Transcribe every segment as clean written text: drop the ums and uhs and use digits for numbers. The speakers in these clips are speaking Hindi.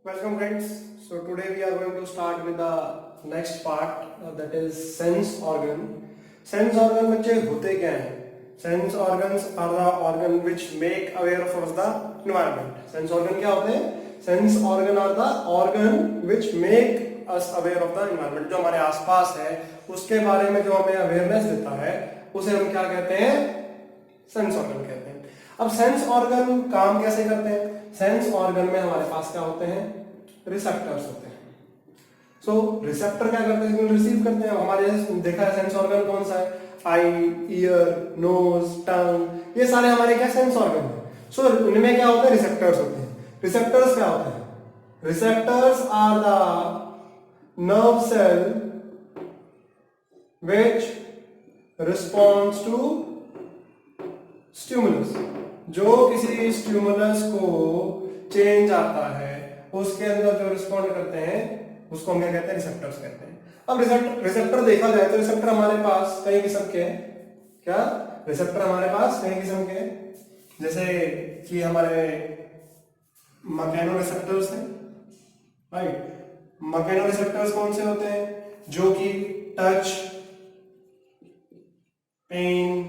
Welcome friends. So today we are going to start with the next part that is sense organ. Sense organ बच्चे होते क्या हैं? Sense organs are the organ which make aware of the environment. Sense organ क्या होते हैं? Sense organ are the organ which make us aware of the environment. जो हमारे आसपास है उसके बारे में जो हमें अवेयरनेस देता है उसे हम क्या कहते हैं? सेंस ऑर्गन कहते हैं। अब सेंस ऑर्गन काम कैसे करते हैं? सेंस ऑर्गन में हमारे पास क्या होते हैं? रिसेप्टर्स होते हैं। सो रिसेप्टर क्या करते हैं? रिसीव करते हैं। हमारे देखा है सेंस ऑर्गन कौन सा है? आई, ईयर, नोज, टंग, ये सारे हमारे क्या सेंस ऑर्गन है। सो इनमें क्या होता है? रिसेप्टर्स होते हैं। रिसेप्टर्स क्या होते हैं? Receptors are the nerve cell which responds to stimulus. जो किसी स्टिमुलस को चेंज आता है उसके अंदर जो रिस्पॉन्ड करते हैं उसको हम क्या कहते हैं? रिसेप्टर्स कहते हैं। अब रिसेप्टर देखा जाए तो रिसेप्टर हमारे पास कई किस्म के हैं। क्या रिसेप्टर हमारे पास कई किस्म के हैं? जैसे कि हमारे मैकेनो रिसेप्टर्स हैं, राइट। मैकेनो रिसेप्टर्स कौन से होते हैं? जो कि टच, पेन,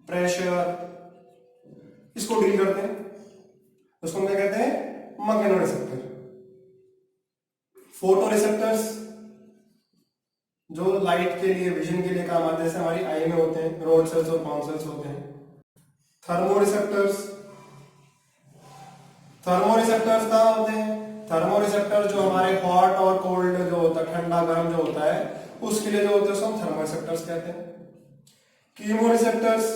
प्रेशर इसको डील करते हैं, उसको हम क्या कहते हैं? Mechano receptor. फोटो रिसेप्टर्स जो लाइट के लिए, विजन के लिए काम आते हैं, जैसे हमारी आई में होते हैं, रोड सेल्स और पाउंड सेल्स होते हैं। थर्मो रिसेप्टर्स, थर्मो रिसेप्टर्स कहाँ होते हैं? थर्मो रिसेप्टर जो हमारे हॉट और कोल्ड जो होता है, ठंडा गर्म जो होता है उसके लिए जो होते हैं उसको हम थर्मो रिसेप्टर्स कहते हैं। कीमो रिसेप्टर्स,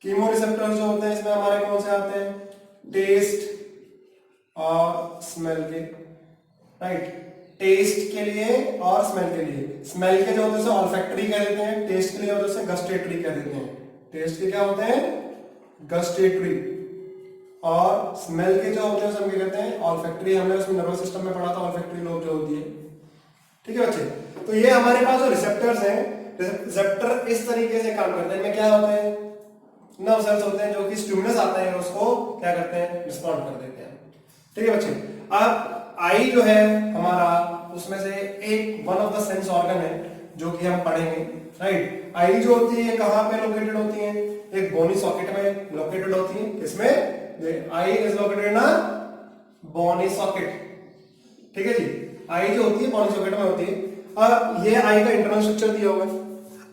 कीमो रिसेप्टर्स जो होते हैं इसमें हमारे कौन से आते हैं? टेस्ट और स्मेल के, राइट। टेस्ट के लिए और स्मेल के लिए। स्मेल के जो होते हैं ऑल्फैक्टरी कह देते हैं, टेस्ट के लिए होते हैं गस्टेटरी कह देते हैं। टेस्ट के क्या होते हैं? गस्टेटरी। और स्मेल के जो होते हैं हम क्या कहते हैं? ऑल्फैक्टरी। हमने उसमें नर्वस सिस्टम में पढ़ा था ऑल्फैक्टरी लोब जो होती है, ठीक है बच्चे। तो ये हमारे पास जो रिसेप्टर्स हैं, रिसेप्टर इस तरीके से काम करते हैं। इनमें क्या होते हैं? नर्व सेल्स होते हैं जो कि स्टिमुलस आता है उसको क्या करते हैं? रिस्पॉन्ड कर देते हैं, ठीक है बच्चे। अब आई जो है हमारा उसमें से एक one of the sense organ है जो कि हम पढ़ेंगे, राइट। आई जो होती है कहां पे लोकेटेड होती है? एक बोनी सॉकेट में लोकेटेड होती है। इसमें eye is located in bony socket, ठीक है जी। आई जो होती है बोनी सॉकेट में होती है। अब ये आई का इंटरनल स्ट्रक्चर दिया हुआ है।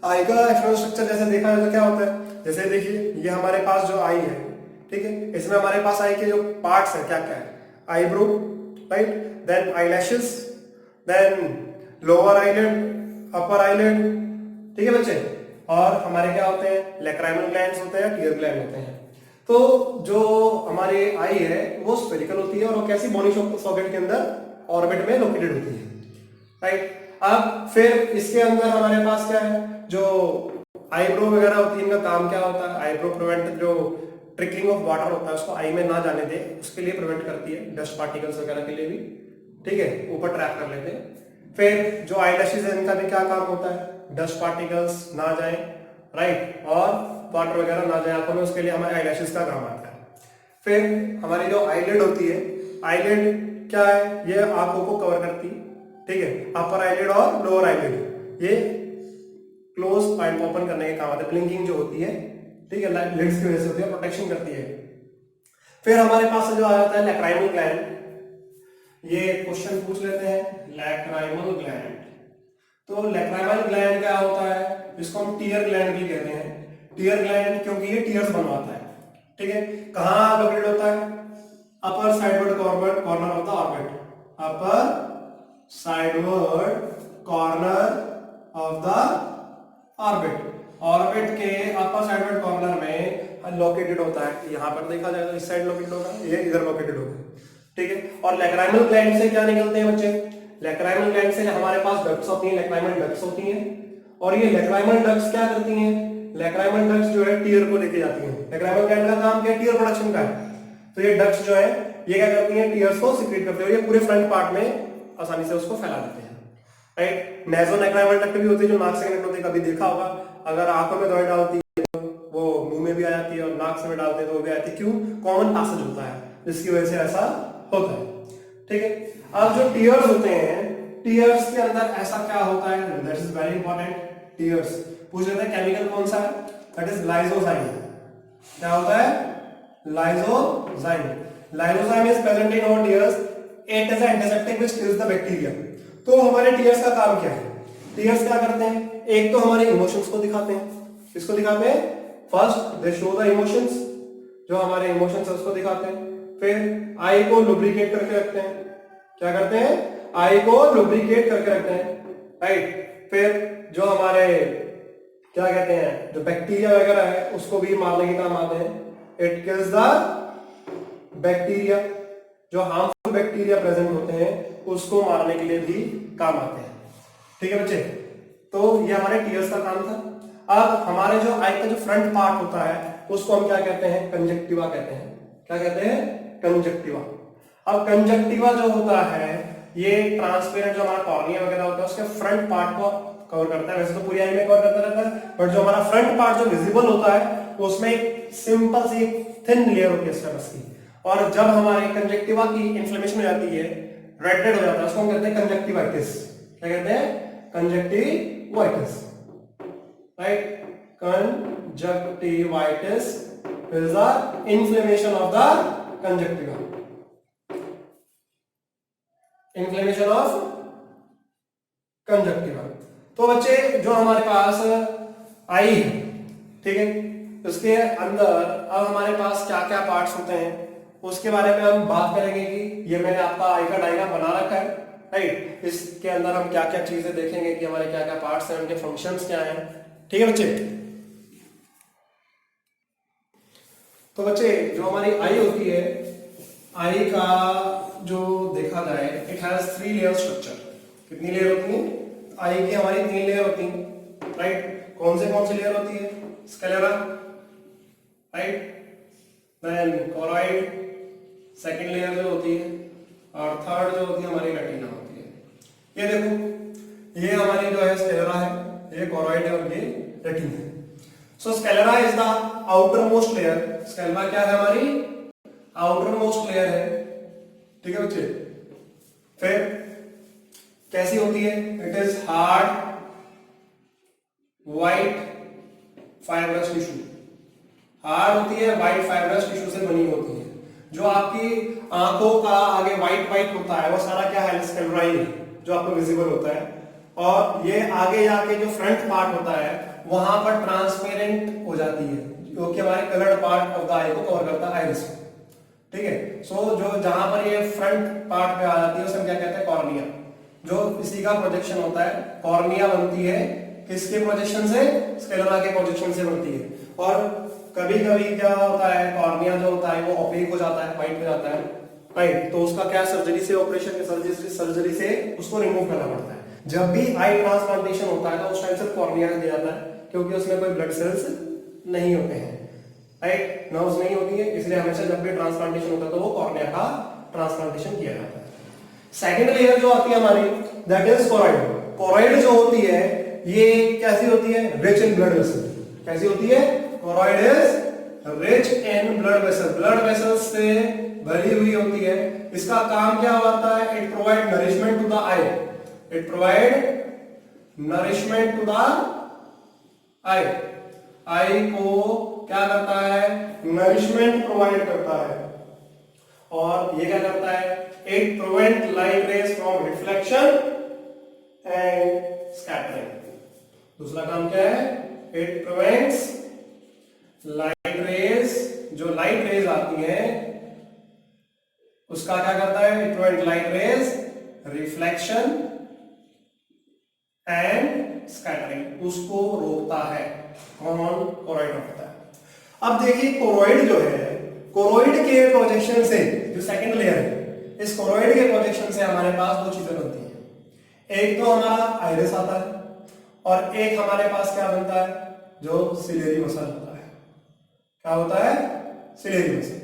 आई का एक्सटर्नल स्ट्रक्चर जैसे देखा जाए तो क्या होता है? जैसे देखिए ये हमारे पास जो आई है, ठीक है, इसमें हमारे पास आई के जो पार्ट्स है क्या क्या है? Eyebrow, right, then eyelashes, then lower eyelid, upper eyelid, ठीक है बच्चे। और हमारे क्या होते हैं? लैक्राइमल ग्लैंड्स होते हैं, टीयर ग्लैंड होते हैं। तो जो हमारी आई है वो स्फेरिकल होती है और वो कैसी बोनी सॉकेट के अंदर ऑर्बिट में लोकेटेड होती है, राइट। अब फिर इसके अंदर हमारे पास क्या है? जो आईब्रो वगैरह होती है, इनका काम क्या होता है? आईब्रो प्रिवेंट, जो ट्रिकलिंग ऑफ वाटर होता है उसको आई में ना जाने दे उसके लिए प्रिवेंट करती है, डस्ट पार्टिकल्स वगैरह के लिए भी, ठीक है, ऊपर ट्रैप कर लेते हैं। फिर जो आईलैशेस है इनका भी क्या काम होता है? डस्ट पार्टिकल्स ना जाए, राइट, और वाटर वगैरह ना जाए आंखों में, उसके लिए हमारे आईलैशेस का काम आता है। फिर हमारी जो आईलिड होती है, आईलिड क्या है? ये आंखों को कवर करती है, ठीक है। अपर आईलिड और लोअर आईलिड ये क्लोज पॉइंट ओपन करने के काम आते हैं। ब्लिंकिंग जो होती है, ठीक है, लिड्स की वजह से होती है, प्रोटेक्शन करती है। फिर हमारे पास जो आ जाता है लैक्राइमल ग्लैंड। ये क्वेश्चन पूछ लेते हैं, लैक्राइमल ग्लैंड। तो लैक्राइमल ग्लैंड क्या होता है? जिसको हम टीयर ग्लैंड भी कहते हैं। टीयर ग्लैंड क्योंकि ये टीयर्स बनवाता है, ठीक है। कहां लोकेटेड होता है? Upper sideward corner of the orbit. Upper sideward corner of the orbit. Orbit के अपर साइडवर्ड कॉर्नर में लोकेटेड होता है। यहां पर देखा जाए तो इस साइड लोकेटेड होगा, ये इधर लोकेटेड होगा, ठीक है। और लैक्राइमल ग्लैंड से क्या निकलते हैं बच्चे? लैक्राइमल ग्लैंड से हमारे पास डक्ट्स होती हैं, लैक्राइमल डक्ट्स होती हैं। और ये लैक्राइमल डक्ट्स क्या करती हैं? लैक्राइमल डक्ट्स जो है टीयर को लेके जाती हैं। लैक्राइमल ग्लैंड का काम क्या है? टीयर प्रोडक्शन का है। तो ये डक्ट्स जो है ये क्या करती हैं? टीयर्स को सिक्रीट करते हैं और ये पूरे फ्रंट पार्ट में आसानी से उसको फैला देते हैं, राइट। नेज़ोनैक्राइमल डक्ट भी होती है जो नाक से कनेक्ट होती है, कभी देखा होगा। अगर आंखों में दवाई डालती है वो मुंह में भी आ जाती है और नाक से में डालते हैं तो वो भी आती है। क्यों? कॉमन पैसेज होता है जिसकी वजह से ऐसा होता है, ठीक है। अब जो टीयर्स होते हैं, टीयर्स के अंदर ऐसा क्या होता है, that is very important. Tears पूछ रहे थे केमिकल कौन सा है, दैट इज लाइसोजाइम। क्या होता है, lysozyme. Lysozyme is present in our tears, it is antiseptic which kills the bacteria. तो हमारे टीयर्स का काम क्या है, टीयर्स क्या करते हैं, एक तो हमारे इमोशंस को दिखाते हैं। किसको दिखाते हैं, first they show the emotions, जो हमारे इमोशंस है उसको दिखाते हैं। फिर आई को लुब्रिकेट करके रखते हैं। क्या करते हैं, आई को लुब्रिकेट करके रखते हैं, राइट। फिर जो हमारे क्या कहते हैं, जो बैक्टीरिया वगैरह है उसको भी मारने के काम आते हैं। इट किल्स द बैक्टीरिया, जो हार्मफुल बैक्टीरिया प्रेजेंट होते हैं उसको मारने के लिए भी काम आते हैं। ठीक है बच्चे, तो ये हमारे टीयर्स का काम था। अब हमारे जो आई का जो फ्रंट पार्ट होता है उसको हम क्या कहते हैं, कंजक्टिवा कहते हैं। क्या कहते हैं, कंजक्टिवा। अब कंजक्टिवा जो होता है ये ट्रांसपेरेंट, जो हमारा कॉर्निया वगैरह होता है उसके फ्रंट पार्ट को कवर करता है। वैसे तो पूरी आई में कवर करता रहता है, बट जो हमारा फ्रंट पार्ट जो विजिबल होता है उसमें एक सिंपल सी थिन लेयर होती है सरफेस की। और जब हमारे कंजक्टिवा की इन्फ्लेमेशन हो जाती है, रेड हो जाता है, उसको हम कहते हैं कंजक्टिवाइटिस। क्या कहते हैं, conjunctivitis, right. Conjunctivitis is the inflammation of the conjunctiva, inflammation of conjunctiva। तो बच्चे जो हमारे पास आई है, ठीक है, उसके अंदर अब हमारे पास क्या क्या पार्ट्स होते हैं उसके बारे में हम बात करेंगे। कि ये मैंने आपका आई का डायग्राम बना रखा है, राइट। इसके अंदर हम क्या क्या चीजें देखेंगे कि हमारे क्या क्या पार्ट्स हैं, उनके फंक्शंस क्या हैं। ठीक है बच्चे, तो बच्चे जो हमारी आई होती है, आई का जो देखा जाए, इट हैज 3 लेयर स्ट्रक्चर। कितनी लेयर होती है, आई की हमारी 3 लेयर होती है, राइट। कौन से लेयर होती है, sclera, right, then choroid, second layer जो होती है, और थर्ड जो होती है हमारी रेटिना होती है। ये देखो, ये हमारी जो है स्क्लेरा है, ये कोरॉइड है और ये रेटिना है। So sclera is the outermost layer। Sclera क्या है, हमारी outermost layer है। ठीक है बच्चे, फिर कैसी होती है, it is hard white fibrous tissue. Hard होती है, व्हाइट फाइब्रस टिश्यू से बनी होती है। जो आपकी आंखों का आगे व्हाइट होता है वो सारा क्या है, स्क्लेरा ही है, जो आपको विजिबल होता है। और ये आगे जाके जो फ्रंट पार्ट होता है वहां पर ट्रांसपेरेंट हो जाती है, जो कि हमारे कलर्ड पार्ट ऑफ द आई को कवर करता है, आइरिस को। ठीक है, सो जो जहां पर ये फ्रंट पार्ट पे आ जाती है उसे हम क्या कहते हैं, कॉर्निया। जो इसी का प्रोजेक्शन होता है, कॉर्निया बनती है किसके प्रोजेक्शन से, स्क्लेरा के प्रोजेक्शन से बनती है। और कभी कभी क्या होता है, कॉर्निया जो होता है वो ओपेक हो जाता है, व्हाइट हो जाता है, राइट। तो उसका क्या, सर्जरी से, ऑपरेशन सर्जरी से उसको रिमूव करना पड़ता है। जब भी आई ट्रांसप्लांटेशन होता है तो उस टाइम से कॉर्निया दिया जाता है, क्योंकि उसमें कोई ब्लड सेल्स नहीं होते हैं, राइट, नर्व्स नहीं होती है, इसलिए हमेशा जब भी ट्रांसप्लांटेशन होता है तो वो कॉर्निया का ट्रांसप्लांटेशन किया जाता है। सेकंड लेयर जो आती है हमारी, दैट इज कोरॉइड। कोरॉइड जो होती है ये कैसी होती है, रिच इन ब्लड वेसल। कैसी होती है, choroid is rich in blood vessel, blood vessel से भरी हुई होती है। इसका काम क्या होता है, it provide nourishment to the eye, it provide nourishment to the eye. Eye को क्या करता है, नरिशमेंट प्रोवाइड करता है। और ये क्या करता है, it prevent light rays from reflection and scattering. दूसरा काम क्या है, इट प्रिवेंट्स लाइट रेज, जो लाइट रेज आती है उसका क्या करता है, it prevent light rays reflection and scattering, उसको रोकता है। कौन, कोरॉइड होता है। अब देखिए कोरॉइड जो है, कोरॉइड के प्रोजेक्शन से, जो सेकंड लेयर है, इस कोरॉइड के प्रोजेक्शन से हमारे पास 2 चीजें बनती हैं। एक तो हमारा आइरिस आता है और एक हमारे पास क्या बनता है, जो सिलेरी मसल होता है। क्या होता है, सिलेरी मसल।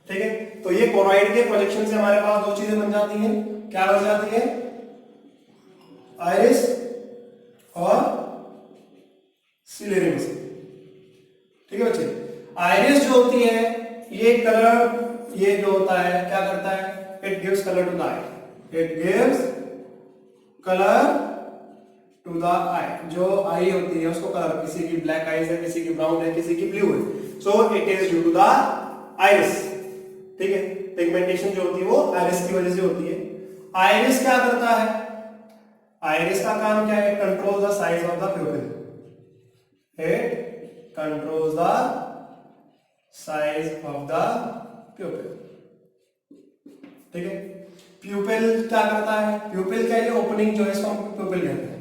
ठीक है, तो ये कोरॉइड के प्रोजेक्शन से हमारे पास 2 चीजें बन जाती हैं। क्या बन जाती है, आइरिस और सिलेरी मसल। ठीक है बच्चे, आइरिस जो होती है ये कलर, ये जो होता है क्या करता है, it gives color to the eye. It gives color to the eye. जो आई होती है उसको कलर, किसी की ब्लैक आईज है, किसी की ब्राउन है, किसी की ब्लू है. So it is due to the iris. ठीक है, पिगमेंटेशन जो होती है वो आइरिस की वजह से होती है. आइरिस क्या करता है? आइरिस का काम क्या है? Control the size of the प्यूपिल. It controls the size of the प्यूपिल. ठीक है, प्यूपिल क्या करता है? प्यूपिल का ये ओपनिंग जो है इसको हम प्यूपिल कहते हैं.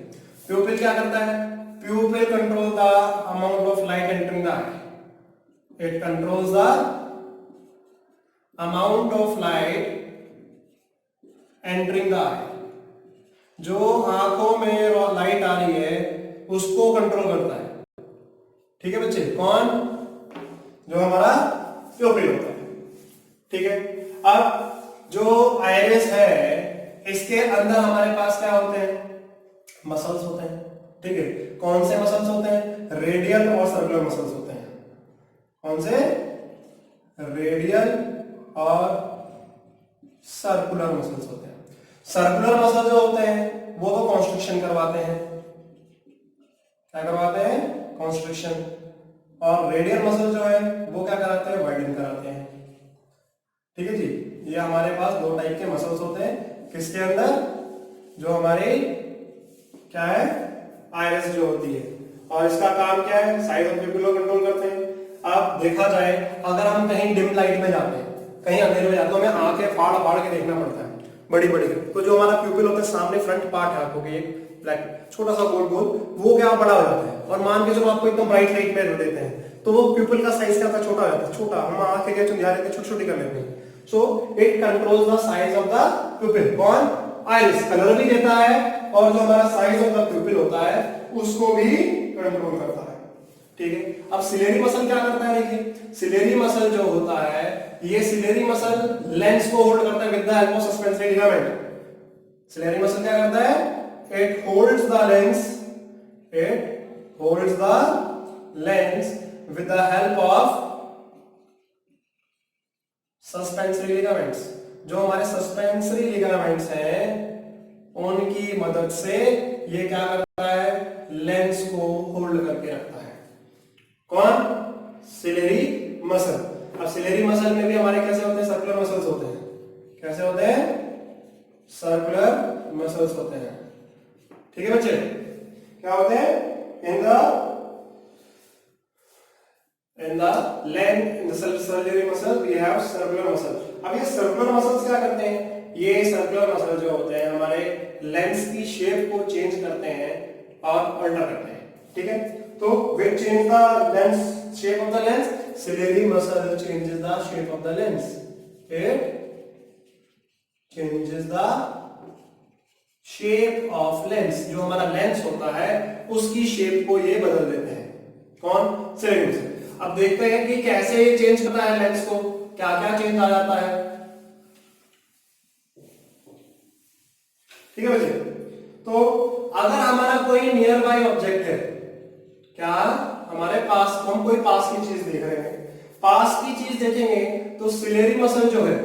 प्यूपिल क्या करता है? Pupil control the amount of light entering the eye. It controls the amount of light entering the eye. जो आंखों में लाइट आ रही है उसको कंट्रोल करता है. ठीक है बच्चे, कौन? जो हमारा प्यूपिल होता है. ठीक है, अब जो आइरिस है इसके अंदर हमारे पास क्या होते हैं? मसल्स होते हैं. ठीक है, कौन से मसल्स होते हैं? रेडियल और सर्कुलर मसल्स होते हैं. कौन से? रेडियल और सर्कुलर मसल्स होते हैं. सर्कुलर मसल जो होते हैं वो तो कॉन्स्ट्रिक्शन करवाते हैं. क्या करवाते हैं? कॉन्स्ट्रिक्शन. और रेडियल मसल जो है वो क्या कराते हैं? वाइडन कराते हैं. ठीक है जी, ये हमारे पास दो टाइप के मसल्स होते हैं. किसके अंदर? जो हमारे क्या है? आइरिस जो होती है. और इसका काम क्या है? साइज ऑफ प्यूपिल को कंट्रोल करते हैं. अब देखा जाए, अगर हम कहीं डिम लाइट में जाते हैं, कहीं अंधेरे में जाते हैं, तो हमें आंखें फाड़ फाड़ के देखना पड़ता है बड़ी बड़ी. तो जो हमारा प्यूपिल होता है, सामने फ्रंट पार्ट है आंखों के, एक ब्लैक छोटा सा गोल गोल, वो क्या बड़ा हो जाता है. और मान के चलो आपको एकदम ब्राइट लाइट में देते हैं तो वो प्यूपिल का साइज क्या होता है? छोटा हो जाता है. छोटा, हम आंखें क्या चुंधिया लेते छोटी छोटी कर लेते हैं. So it controls the size of the pupil. कौन? आइरिस कलर भी देता है और जो हमारा साइज ऑफ द प्यूपिल होता है उसको भी कंट्रोल करता है. ठीक है, अब सिलेरी मसल क्या करता है? देखिए, सिलेरी मसल जो होता है, ये सिलेरी मसल लेंस को होल्ड करता है with the help of suspensory ligament. Ciliary muscle क्या करता है? It holds the lens. It holds the lens with the help of suspensory ligaments. जो हमारे सस्पेंसरी लिगामेंट्स हैं उनकी मदद से ये क्या करता है? लेंस को होल्ड करके रखता है. कौन? Ciliary muscle. अब सिलेरी मसल में भी हमारे कैसे होते हैं? सर्कुलर मसल्स होते हैं. कैसे होते हैं? सर्कुलर मसल्स होते हैं. ठीक है बच्चे, क्या होते हैं? इन the ciliary muscle we have circular muscle. अब ये सर्कुलर मसल्स क्या करते हैं? ये सर्कुलर मसल जो होते हैं हमारे लेंस की शेप को चेंज करते हैं और अल्टर करते हैं. ठीक है, तो which change the lens shape of the lens? Ciliary muscle changes the shape of the lens. It changes the shape of lens. जो हमारा लेंस होता है उसकी शेप को ये बदल देते हैं. कौन? Ciliary muscle. अब देखते हैं कि कैसे ये चेंज करता है लेंस को, क्या क्या चेंज आ जाता है. ठीक है बच्चे, तो अगर हमारा कोई नियर बाय ऑब्जेक्ट है, क्या हमारे पास, हम कोई पास की चीज देख रहे हैं, पास की चीज देखेंगे तो सिलेरी मसल जो है,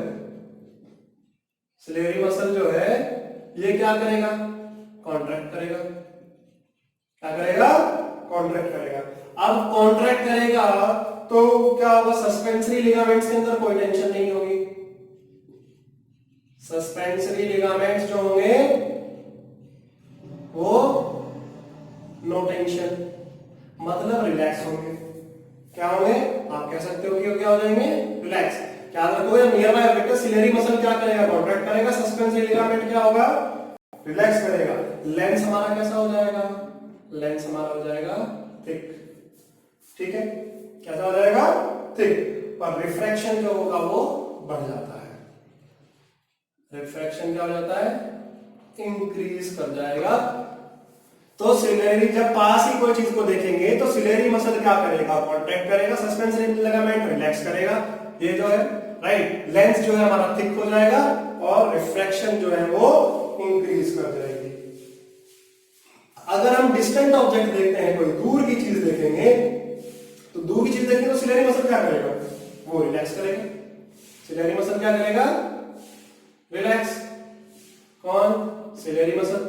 सिलेरी मसल जो है ये क्या करेगा? कॉन्ट्रैक्ट करेगा. क्या करेगा? कॉन्ट्रैक्ट करेगा. अब कॉन्ट्रैक्ट करेगा तो क्या होगा? सस्पेंसरी लिगामेंट्स के अंदर कोई टेंशन नहीं होगी. सस्पेंसरी लिगामेंट्स जो होंगे वो नो टेंशन, मतलब रिलैक्स होंगे. क्या होंगे? आप कह सकते हो कि क्या हो जाएंगे? रिलैक्स. क्या रखो, nearby object ciliary muscle क्या करेगा? कॉन्ट्रैक्ट करेगा. सस्पेंसरी लिगामेंट क्या होगा? रिलैक्स करेगा. लेंस हमारा कैसा हो जाएगा? लेंस हमारा हो जाएगा थिक. ठीक है, कैसा हो जाएगा? थिक. पर रिफ्रैक्शन जो होगा वो बढ़ जाता है. रिफ्रैक्शन क्या हो जाता है? इंक्रीज कर जाएगा. तो सिलेरी, जब पास ही कोई चीज को देखेंगे तो सिलेरी मसल क्या करेगा? कॉन्ट्रैक्ट करेगा. सस्पेंसरी लिगामेंट रिलैक्स करेगा. ये जो है राइट, लेंस जो है हमारा थिक हो जाएगा और रिफ्रैक्शन जो है वो इंक्रीज कर जाएगी. अगर हम डिस्टेंट ऑब्जेक्ट देखते हैं, कोई दूर की चीज देखेंगे, तो दूर की चीज देखेंगे तो सिलेरी मसल क्या करेगा? वो रिलैक्स करेगा. सिलेरी मसल क्या करेगा? रिलैक्स। कौन? Ciliary muscle.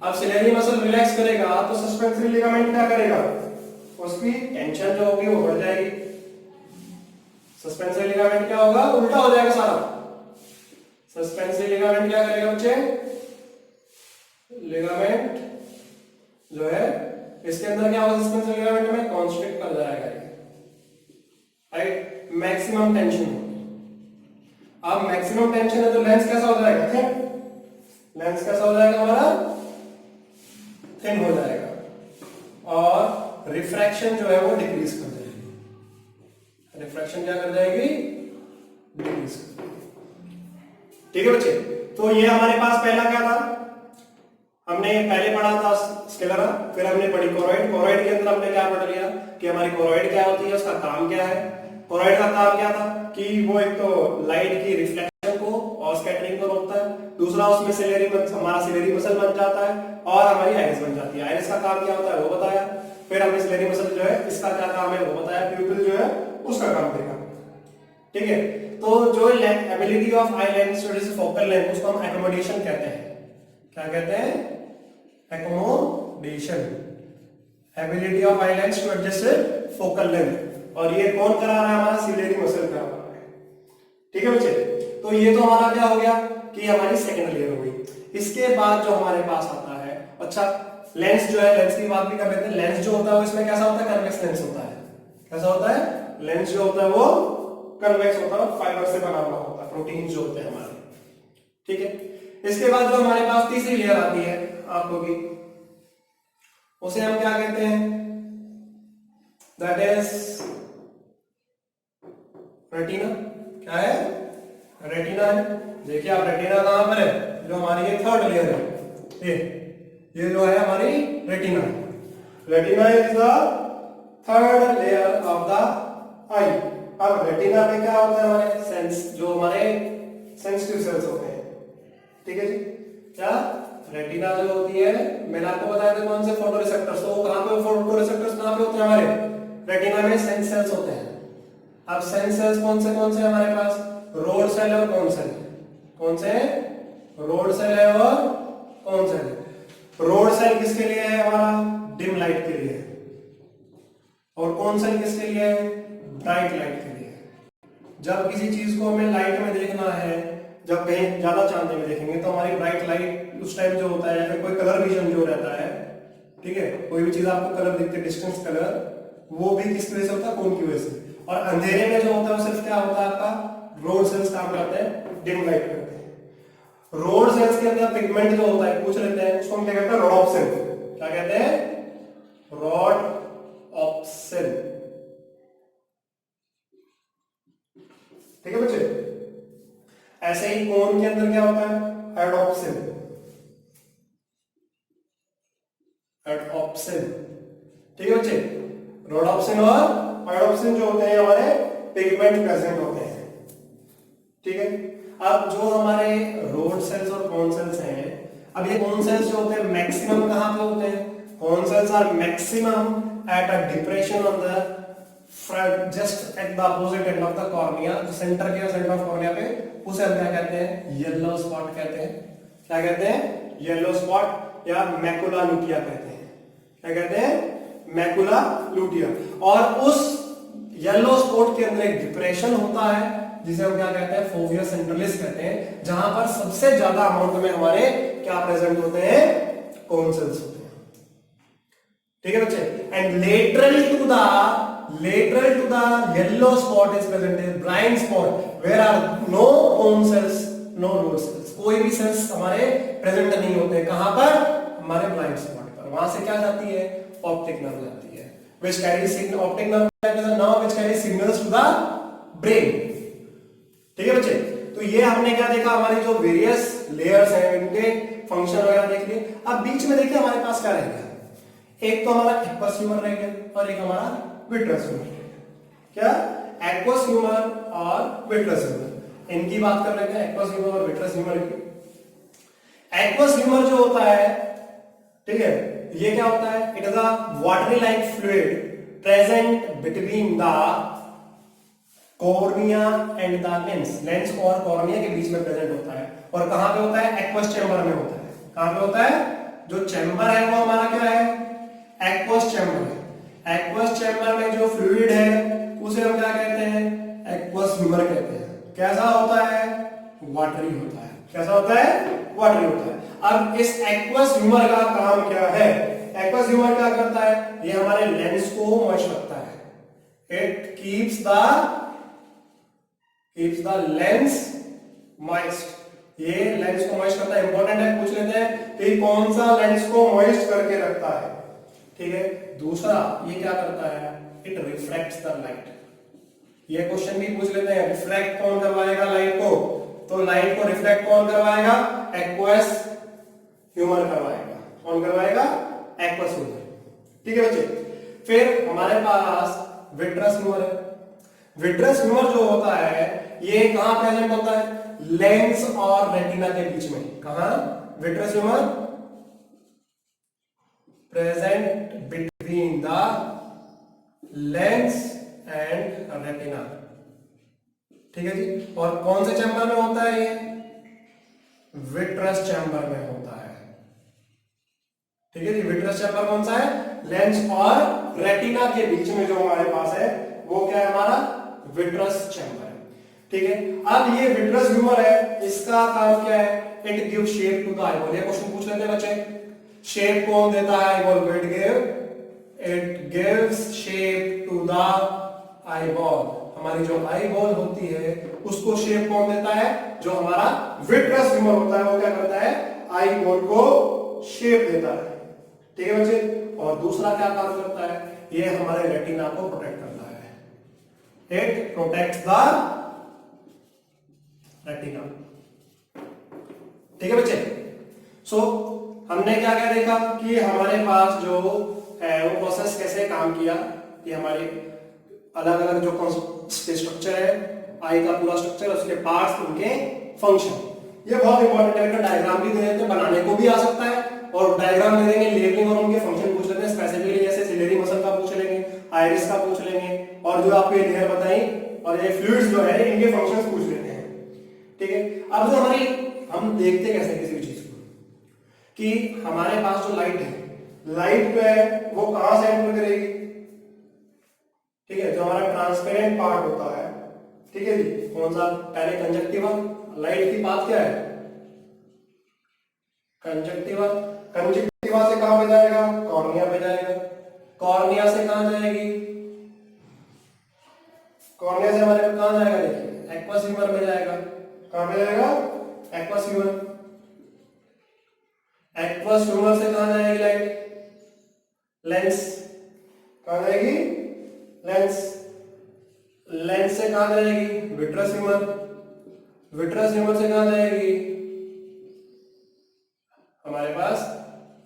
अब सिलेरी मसल रिलैक्स करेगा तो सस्पेंसरी लिगामेंट क्या करेगा? उसकी टेंशन जो होगी वो बढ़ जाएगी। सस्पेंसरी लिगामेंट क्या होगा? उल्टा हो जाएगा सारा। सस्पेंसरी लिगामेंट क्या करेगा बच्चे? लिगामेंट जो है इसके अंदर क्या होगा? सस्पेंसरी लिगामेंट में कॉन्स्ट्रिक्ट कर जाएगा ये, राइट? Maximum tension. अब मैक्सिमम टेंशन है तो लेंस कैसा हो जाएगा? थिन। लेंस कैसा हो जाएगा हमारा? थिन हो जाएगा। और रिफ्रैक्शन जो है वो डिक्रीज कर जाएगी। रिफ्रैक्शन क्या कर जाएगी? डिक्रीज कर जाएगी। ठीक है बच्चे, तो ये हमारे पास पहला क्या था? हमने पहले पढ़ा था स्क्लेरा, फिर हमने पढ़ी कोरोइड। कोरोइड के अंदर हमने क्या पढ़ लिया कि हमारी कोरोइड क्या होती है, उसका काम क्या है। कोरोइड का काम क्या था कि वो एक तो लाइट की रिफ्लेक्शन को और स्कैटरिंग को रोकता है, दूसरा उसमें हमारा सिलेरी मसल बन जाता है और हमारी आइरिस बन जाती है। आइरिस का काम क्या होता है वो बताया, फिर हमने सिलेरी मसल जो है इसका क्या काम है वो बताया, प्यूपिल जो है उसका काम देखा। ठीक है, तो जो ability of eye lens to adjust focal length उसको हम एकोमोडेशन कहते हैं। क्या कहते हैं? Accommodation. Ability of eye lens to adjust focal length. और ये कौन करा रहा है? हमारा सिलेरी मसल करा रहा है। ठीक है बच्चे, तो ये तो हमारा क्या हो गया कि हमारी सेकंड लेयर हो गई। इसके बाद जो हमारे पास आता है, अच्छा लेंस जो है, लेंस की बात भी कर लेते हैं। लेंस जो होता है वो इसमें कैसा होता है? कन्वेक्स लेंस होता है। कैसा होता है? लेंस जो होता है वो कन्वेक्स होता है, फाइबर से बना हुआ होता है, प्रोटीन जो होते हैं हमारे। ठीक है, इसके बाद जो हमारे पास तीसरी लेयर आती है आंखों की, उसे हम क्या कहते हैं? That is retina. क्या है? रेटिना है। देखिए आप, रेटिना कहां पर है? जो हमारी ये थर्ड लेयर है, ये जो है हमारी retina. Retina is the third layer of the eye. अब रेटिना में क्या होता है? हमारे सेंस, जो हमारे सेंसिटिव सेल्स होते हैं। ठीक है जी, क्या रेटिना जो होती है, मैंने आपको बताया था कौन से फोटो रिसेप्टर्स, तो कहां पे फोटो रिसेप्टर्स कहां पे होते हैं? हमारे रेटिना में सेंस सेल्स होते हैं। अब सेंस सेल्स कौन से हमारे पास? रोड सेल और कौन सेल? कौन से? रोड सेल है और कौन सेल? रोड सेल किसके लिए है? हमारा डिम लाइट के लिए है। और कौन सेल किसके लिए है? ब्राइट लाइट के लिए है। जब किसी चीज को हमें लाइट में देखना है, जब कहीं ज्यादा चांदनी में देखेंगे तो हमारी ब्राइट लाइट उस टाइम जो होता है, या फिर कोई कलर विजन जो रहता है, ठीक है, कोई भी चीज आपको कलर दिखते है, डिस्टेंस कलर, वो भी किस वजह से होता है? कोन की वजह से। और अंधेरे में जो होता है वो सिर्फ क्या होता है? आपका रोड सेल्स काम करते हैं, डिम लाइट करते हैं। रोड सेल्स के अंदर पिगमेंट जो होता है, पूछ लेते हैं, उसको हम क्या कहते हैं? रोडॉप्सिन। क्या कहते हैं? रोडॉप्सिन। ठीक है बच्चे, ऐसे ही कोन के अंदर क्या होता है? एडॉप्सिन। एडॉप्सिन। ठीक है बच्चे, रोडॉप्सिन और एडॉप्सिन जो होते हैं हमारे पिगमेंट प्रेजेंट होते हैं। ठीक है, अब जो हमारे रोड सेल्स और कोन सेल्स हैं, अब ये कोन सेल्स जो होते हैं मैक्सिमम कहां पे होते हैं? Cone cells are maximum at a depression on the just at the opposite end of the cornea, centre के सेंटर ऑफ कॉर्निया पे, उसे हम क्या कहते हैं? येलो स्पॉट कहते हैं। क्या कहते हैं? येलो स्पॉट या मैकुला लुटिया कहते हैं। क्या कहते हैं? मैकुला लुटिया। और उस येलो स्पॉट के अंदर एक डिप्रेशन होता है जिसे हम क्या कहते हैं? फोविया सेंट्रलिस कहते हैं, जहां पर सबसे ज्यादा अमाउंट में हमारे क्या प्रेजेंट होते हैं? कोन सेल्स होते हैं। ठीक है बच्चे, and lateral to the yellow spot is present is blind spot where are no cone cells, no rod cells. कोई भी सेल्स हमारे प्रेजेंट नहीं होते। कहां पर? हमारे ब्लाइंड स्पॉट पर। वहां से क्या जाती है? ऑप्टिक नर्व जाती है, which carries signal. Optic nerve is a nerve which carries signals to the brain. ठीक है बच्चे, तो ये हमने क्या देखा? हमारी जो वेरियस लेयर्स हैं इनके फंक्शन वगैरह देख लिए। अब बीच में देखिए हमारे पास क्या रह गया? एक तो हमारा एक्वस ह्यूमर रह गया और एक हमारा विट्रस ह्यूमर। क्या? एक्वस ह्यूमर और विट्रस ह्यूमर, इनकी बात कर लेते हैं, एक्वस ह्यूमर और विट्रस ह्यूमर की। एक्वस ह्यूमर जो होता है, ठीक है, ये क्या होता है? It is a watery like fluid present between the cornea and the lens, lens और कॉर्निया के बीच में प्रेजेंट होता है। और कहां पे होता है? एक्वस चैम्बर में होता है। कहां पे होता है? जो चैम्बर है वो हमारा क्या है? एक्वस चैम्बर है। एक्वस चैम्बर में जो फ्लूइड है उसे हम क्या कहते हैं? एक्वस ह्यूमर कहते हैं। कैसा होता है? वाटरी होता है। कैसा होता है? वाटरी होता है। अब इस एक्वस ह्यूमर का काम क्या है? एक्वस ह्यूमर क्या करता है? ये हमारे लेंस को मॉइस्ट रखता है। It keeps the lens moist. ये लेंस को मॉइस्ट करता है। इंपॉर्टेंट है, पूछ लेते हैं कि कौन सा लेंस को मॉइस्ट करके रखता है। ठीक है। दूसरा ये क्या करता है? It reflects the light. ये क्वेश्चन भी पूछ लेते हैं, रिफ्लेक्ट कौन करवाएगा लाइट को? तो लाइट को रिफ्लेक्ट कौन करवाएगा? एक्वस ह्यूमर करवाएगा। कौन करवाएगा? Aqueous humour. ठीक है बच्चे। फिर हमारे पास विट्रस ह्यूमर है। विट्रस ह्यूमर जो होता है ये कहां प्रेजेंट होता है? लेंस और रेटिना के बीच में। कहां? Vitreous humour present between the lens and retina. ठीक है जी। और कौन से चैम्बर में होता है ये? विट्रस चैम्बर में होता है। ठीक है जी। विट्रस चैम्बर कौन सा है? लेंस और रेटिना के बीच में जो हमारे पास है वो क्या है? हमारा विट्रस चैम्बर है। ठीक है। अब ये विट्रस ह्यूमर है, इसका काम क्या है? It give shape to the eyeball. ये क्वेश्चन पूछ लेते हैं बच्चे। शेप कौन देता है आईबॉल को? It gives shape to the eyeball. हमारी जो आईबॉल होती है उसको शेप कौन देता है? जो हमारा विट्रस ह्यूमर होता है वो क्या करता है? आईबॉल को शेप देता है। ठीक है बच्चे। और दूसरा क्या काम करता है? ये हमारे रेटिना को प्रोटेक्ट करता है। It protects the retina. ठीक है बच्चे। सो हमने क्या क्या देखा कि हमारे पास जो है वो प्रोसेस कैसे काम किया, कि हमारे अलग अलग जो स्ट्रक्चर है, आई का पूरा स्ट्रक्चर, उसके पार्ट्स, उनके फंक्शन। ये बहुत इंपॉर्टेंट है। डायग्राम भी दे देते हैं, बनाने को भी आ सकता है, और डायग्राम दे देंगे, लेबलिंग और उनके फंक्शन पूछ लेते हैं स्पेसिफिकली, जैसे सिलेरी मसल का पूछ लेंगे, आइरिस का पूछ लेंगे, और जो आपको ये लेयर बताई और ये फ्लूइड्स जो है इनके फंक्शंस पूछ लेते हैं। ठीक है। अब जो हम देखते कैसे किसी चीज को, कि हमारे पास जो लाइट है, लाइट जो है वो कहां से एंटर करेगी? ठीक है। जो हमारा ट्रांसपेरेंट पार्ट होता है, ठीक है जी, कौन सा? पहले कंजक्टिवा। लाइट की बात क्या है? कंजक्टिवा। कंजक्टिवा से कहां पे जाएगा? कॉर्निया पे जाएगा। कॉर्निया से कहां जाएगी? कॉर्निया से हमारे कहां जाएगा? देखिए एक्वस ह्यूमर में जाएगा। कहां पे जाएगा? Aqueous humour. एक्वस ह्यूमर से कहां जाएगी लाइट? लेंस। कहां जाएगी? लेंस। लेंस से कहां जाएगी? Vitreous humour. विट्रस ह्यूमर से कहां जाएगी? हमारे पास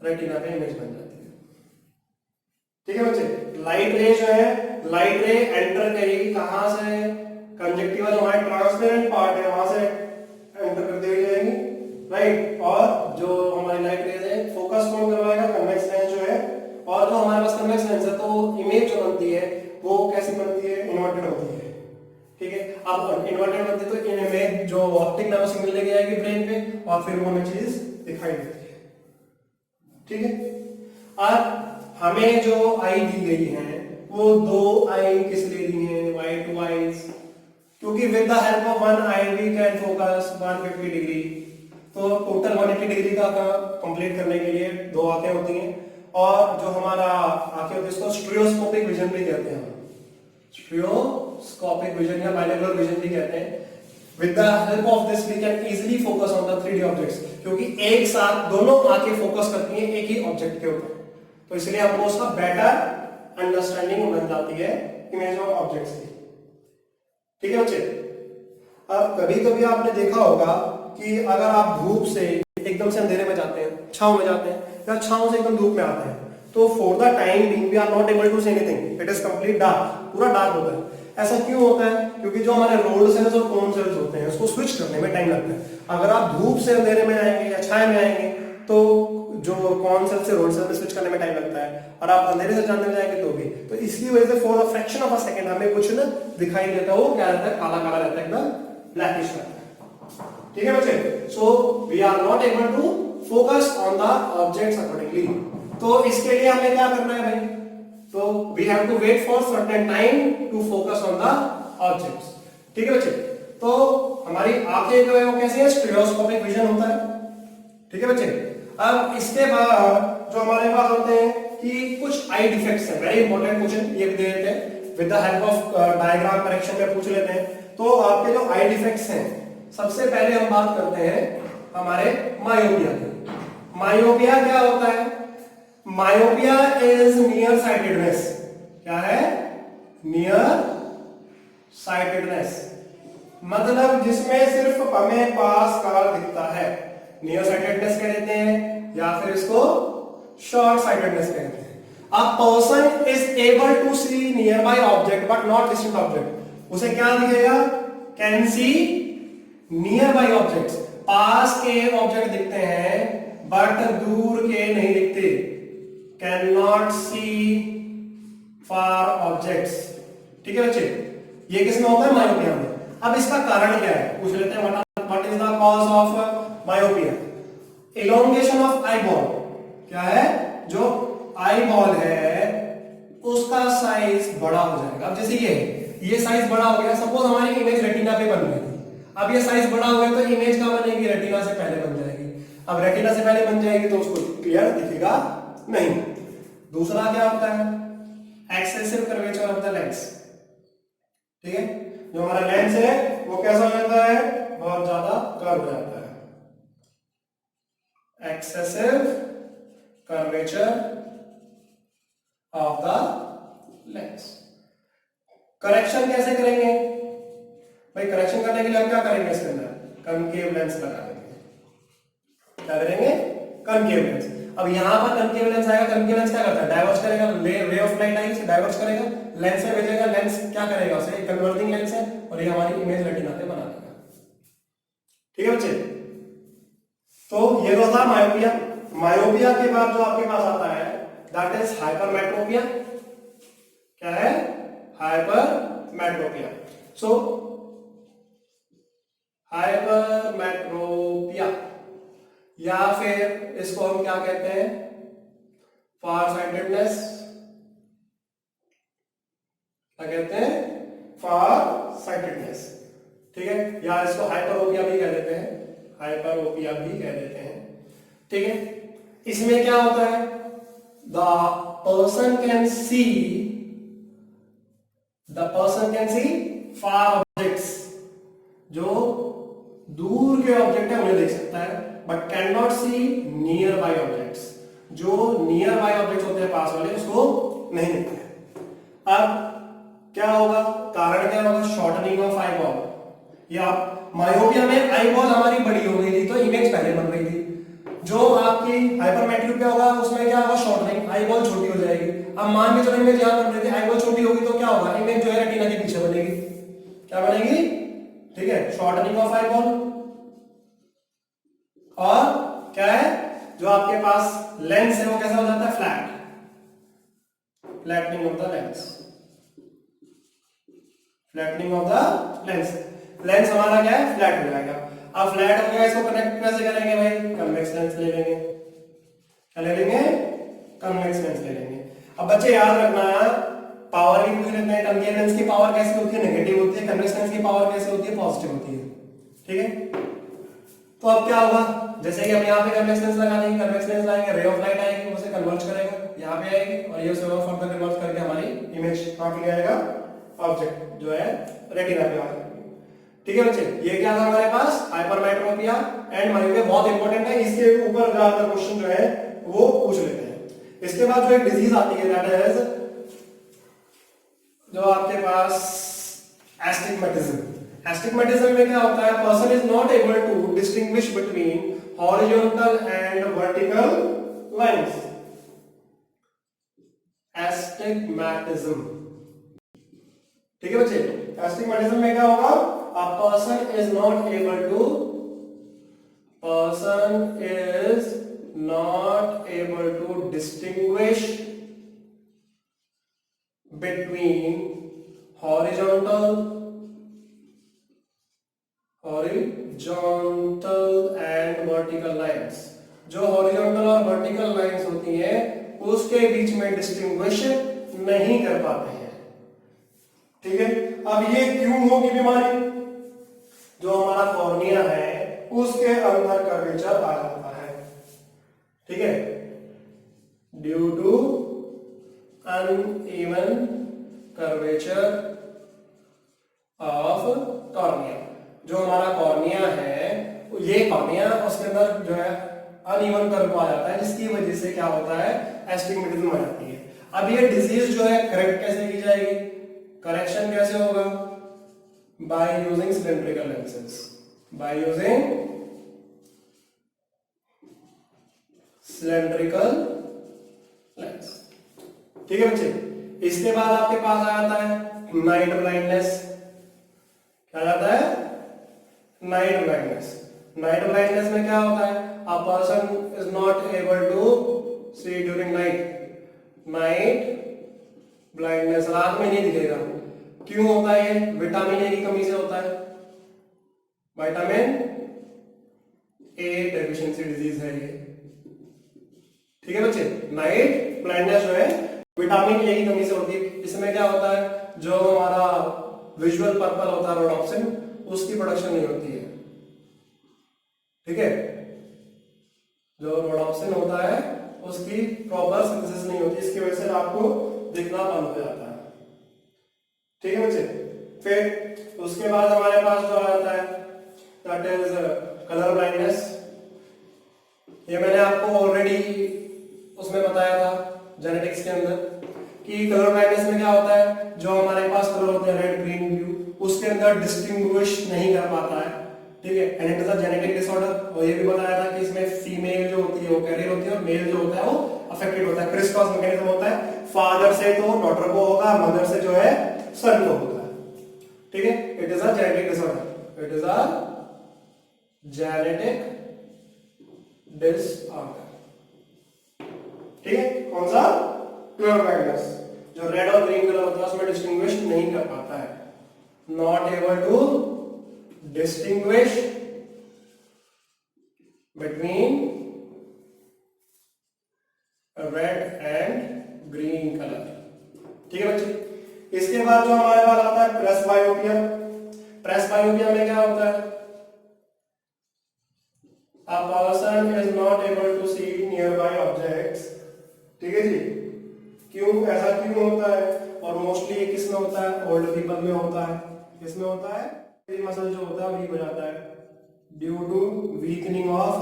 रेटिना पे इमेज बन जाती है। ठीक है बच्चे। लाइट रे जो है, लाइट रे एंटर करेगी कहां से? कंजक्टिवा, जो हमारा ट्रांसपेरेंट पार्ट है, वहां से एंटर कर दी जाएगी, राइट। और जो हमारी लाइट रेज है फोकस कौन करवाएगा? कन्वेक्स लेंस जो है। और जो हमारे पास कन्वेक्स लेंस है तो इमेज जो बनती है वो कैसी बनती है? इन्वर्टेड होती है। ठीक है। अब इन्वर्टेड बनती है तो इन इमेज जो ऑप्टिक नर्व सिग्नल लेके जाएगी ब्रेन पे, और फिर वो हमें चीज दिखाई देती है। ठीक है। अब हमें जो आई दी गई है वो दो आई किस लिए दी है? वाई टू आईज, क्योंकि with the help of one eye we can focus 150 degree. तो टोटल 180 डिग्री का कंप्लीट करने के लिए दो आंखें होती हैं, और जो हमारा आंखें होती है इसको स्टीरियोस्कोपिक विजन भी कहते हैं। स्टीरियोस्कोपिक विजन या बाइनोकुलर विजन भी कहते हैं। With the help of this we can easily focus on the 3D objects, क्योंकि एक साथ दोनों आंखें फोकस करती हैं एक ही ऑब्जेक्ट के ऊपर, तो इसलिए हमको उसका बेटर अंडरस्टैंडिंग बन जाती है इमेज ऑफ ऑब्जेक्ट्स की। ठीक है बच्चे। अब कभी कभी आपने देखा होगा कि अगर आप धूप से एकदम से अंधेरे में जाते हैं, छांव में जाते हैं, या छांव से एकदम धूप में आते हैं, तो for the time being we are not able to see anything, it is complete dark, पूरा डार्क होता है। ऐसा क्यों होता है? क्योंकि जो हमारे रोड सेल्स और कोन सेल्स होते हैं उसको स्विच करने में टाइम लगता है। अगर आप धूप से अंधेरे में आएंगे या छाया में आएंगे तो जो कौन से रोड सेल में स्विच करने में टाइम लगता है, और आप अंधेरे से जानने में जाएंगे तो भी, तो इसकी वजह से for the fraction of a second हमें कुछ ना दिखाई देता है, वो क्या रहता है, काला काला रहता है, एकदम ब्लैकिश रहता है। ठीक है बच्चे, so we are not able to focus on the objects accordingly. तो इसके लिए हमें क्या करना है भाई, तो we have to wait for certain time to focus on the objects. ठीक है बच्चे, तो हमारी आंखें जो है वो कैसे है, स्टीरियोस्कोपिक विजन होता है। ठीक है बच्चे, अब इसके बाद जो हमारे पास होते हैं कि कुछ आई डिफेक्ट्स हैं, वेरी इंपॉर्टेंट क्वेश्चन ये भी दे देते हैं, with the help of diagram correction में पूछ लेते हैं। तो आपके जो आई डिफेक्ट्स हैं, सबसे पहले हम बात करते हैं हमारे मायोपिया की। मायोपिया क्या होता है, मायोपिया इज नियर साइटेडनेस। क्या है, नियर साइटेडनेस, मतलब जिसमें सिर्फ हमें पास का दिखता है, नियर साइटेडनेस कह देते हैं, या फिर इसको शॉर्ट साइटेडनेस कहते हैं। A person is able to see nearby object but not distant object, उसे क्या दिखेगा, can see nearby objects, पास के ऑब्जेक्ट दिखते हैं बट दूर के नहीं दिखते, can not see far objects. ठीक है बच्चे, ये किसमें होता है, मायोपिया में। अब इसका कारण क्या है, पूछ लेते हैं, what is the cause of myopia. Elongation of eye ball, क्या है, जो आई बॉल है उसका साइज बड़ा हो जाएगा। अब जैसे ये साइज बड़ा हो गया, सपोज हमारी इमेज रेटिना पे बन रही थी, अब ये साइज बड़ा हो गया तो इमेज कहां बनेगी, रेटिना से पहले बन जाएगी। अब रेटिना से पहले बन जाएगी तो उसको क्लियर दिखेगा नहीं। दूसरा क्या होता है, excessive curvature of the lens. ठीक है, जो हमारा लेंस है वो कैसा हो जाता है, बहुत ज्यादा कर्व हो जाता है, excessive curvature of the lens. Correction कैसे करेंगे भाई, करेक्शन करने के लिए हम क्या करेंगे, इसके अंदर कनकेव लेंस लगा देंगे। क्या करेंगे, कनकेव लेंस। अब यहां पर कनकेव लेंस आएगा, कनकेव लेंस क्या करता है, डाइवर्ज करेगा, रे ऑफ लाइट आएगी, डाइवर्ज करेगा, लेंस में भेजेगा, लेंस क्या करेगा, उसे कन्वर्टिंग लेंस है, और ये हमारी इमेज रेटिना पे बना देगा। ठीक है बच्चे, तो ये तो था मायोपिया। मायोपिया के बाद जो आपके पास आता है दैट इज हाइपरमेट्रोपिया। क्या है, हाइपरमेट्रोपिया। सो हाइपरमेट्रोपिया, या फिर इसको हम क्या कहते हैं, फार साइटेडनेस। क्या कहते हैं, फार साइटेडनेस। ठीक है, या इसको हाइपरोपिया भी कह देते हैं, हाइपरोपिया भी कह देते हैं। ठीक है, इसमें क्या होता है, the person can see far objects, जो दूर के ऑब्जेक्ट है उन्हें देख सकता है, but can not see nearby objects, जो नियर बाय ऑब्जेक्ट्स होते हैं पास वाले उसको नहीं दिखते हैं। अब क्या होगा, कारण क्या होगा, शॉर्टनिंग ऑफ आई बॉल। या मायोपिया में आई बॉल हमारी बड़ी हो गई थी तो इमेज पहले बन रही थी, जो आपकी हाइपरमेट्रोपिया होगा उसमें क्या होगा, शॉर्टनिंग, आई बॉल छोटी हो जाएगी। अब मान के चलो इमेज यहां बन रही थी, आई बॉल छोटी होगी तो क्या होगा, इमेज जो है रेटिना के पीछे बनेगी। क्या बनेगी, ठीक है, शॉर्टनिंग ऑफ आई बॉल। और क्या है, जो आपके पास लेंस है वो कैसा हो जाता है, flattening of the lens, flattening of the lens. Lens हमारा क्या है, फ्लैट हो जाएगा। अब फ्लैट हो गया, इसको कनेक्ट कैसे करेंगे भाई, कन्वेक्स लेंस ले लेंगे। क्या ले लेंगे, कन्वेक्स लेंस ले लेंगे। अब बच्चे याद रखना है, पावर भी पूछ लेते हैं, कन्वेक्स लेंस की पावर कैसी होती है, नेगेटिव होती है, कन्वेक्स लेंस की पावर कैसी होती है, पॉजिटिव होती है। ठीक है, तो अब क्या होगा, जैसे कि हम यहाँ पे कन्वेक्स लेंस लगा देंगे, कन्वेक्स लेंस लाएंगे, रे ऑफ लाइट आएगी, उसे कन्वर्ज करेगा, यहाँ पे आएगी, और ये उसे फर्दर कन्वर्ज करके हमारी इमेज कहां पे आएगा, ऑब्जेक्ट जो है रेटिना पे आएगा। ठीक है बच्चे, ये क्या था हमारे पास, हाइपरमेट्रोपिया एंड मायोपिया, बहुत इंपॉर्टेंट है, इसके ऊपर ज्यादा क्वेश्चन जो है वो पूछ लेते हैं। इसके बाद जो एक डिजीज आती है दैट इज जो आपके पास एस्टिग्मेटिज्म। एस्टिग्मेटिज्म में क्या होता है, person is not able to distinguish between horizontal and vertical lines. Astigmatism, ठीक है बच्चे, एस्टिग्मेटिज्म में क्या होगा, a person is not able to distinguish between horizontal and vertical lines। जो हॉरिजॉन्टल और वर्टिकल लाइंस होती हैं उसके बीच में डिस्टिंग्विश नहीं कर पाते हैं। ठीक है, अब ये क्यों होगी बीमारी? जो हमारा कॉर्निया है उसके अंदर कर्वेचर आ जाता है। ठीक है, due to uneven curvature of cornea. जो हमारा कॉर्निया है ये कॉर्निया उसके अंदर जो है अनइवन कर्व आ जाता है, जिसकी वजह से क्या होता है, एस्टिग्मेटिज्म आ जाती है। अब ये डिजीज जो है करेक्ट कैसे की जाएगी? करेक्शन कैसे होगा? By using cylindrical lenses, by using cylindrical lens. ठीक है बच्चे, इसके बाद आपके पास आ जाता है नाइट ब्लाइंडनेस। क्या जाता है? Night blindness. नाइट ब्लाइंडनेस में क्या होता है? A person is not able to see during night. Night blindness, रात में नहीं दिखेगा। क्यों होता है? विटामिन ए की कमी से होता है। विटामिन ए डेफिशिएंसी डिजीज है ये। ठीक है बच्चे, नाइट ब्लाइंडनेस जो है विटामिन ए की कमी से होती है। इसमें क्या होता है, जो हमारा विजुअल पर्पल होता है रोडोप्सिन, उसकी प्रोडक्शन नहीं होती है। ठीक है, जो रोडोप्सिन होता है उसकी प्रॉपर सिंथेसिस नहीं होती, इसकी वजह से आपको दिखना बंद हो जाता है। ठीक है बच्चे, फिर उसके बाद हमारे पास जो आ जाता है दैट इज कलर ब्लाइंडनेस। ये मैंने आपको ऑलरेडी उसमें बताया था जेनेटिक्स के अंदर कि कलर ब्लाइंडनेस में क्या होता है, जो हमारे पास कलर होते हैं रेड ग्रीन ब्लू, उसके अंदर डिस्टिंग्विश नहीं कर पाता है। ठीक है, and it is a genetic disorder. और ये भी बताया था कि इसमें फीमेल जो होती है वो कैरियर होती है और मेल जो होता है वो अफेक्टेड होता है। क्रिस क्रॉस मैकेनिज्म होता है, फादर से तो डॉटर को होगा, मदर से जो है सन को होता है। ठीक है, it is a genetic disorder, it is a genetic disorder. ठीक है, कौन सा? Colour blindness. जो रेड और ग्रीन कलर होता है उसमें डिस्टिंग्विश नहीं कर पाता है, not able to distinguish between red and green colour. ठीक है बच्चे, इसके बाद जो हमारे पास आता है प्रेसबायोपिया। प्रेसबायोपिया में क्या होता है? A person is not able to see nearby objects। ठीक है जी, क्यों ऐसा क्यों होता है? और मोस्टली ये किस में होता है? ओल्ड पीपल में होता है। किसमें होता है? ये मसल जो होता है वीक हो जाता है due to weakening of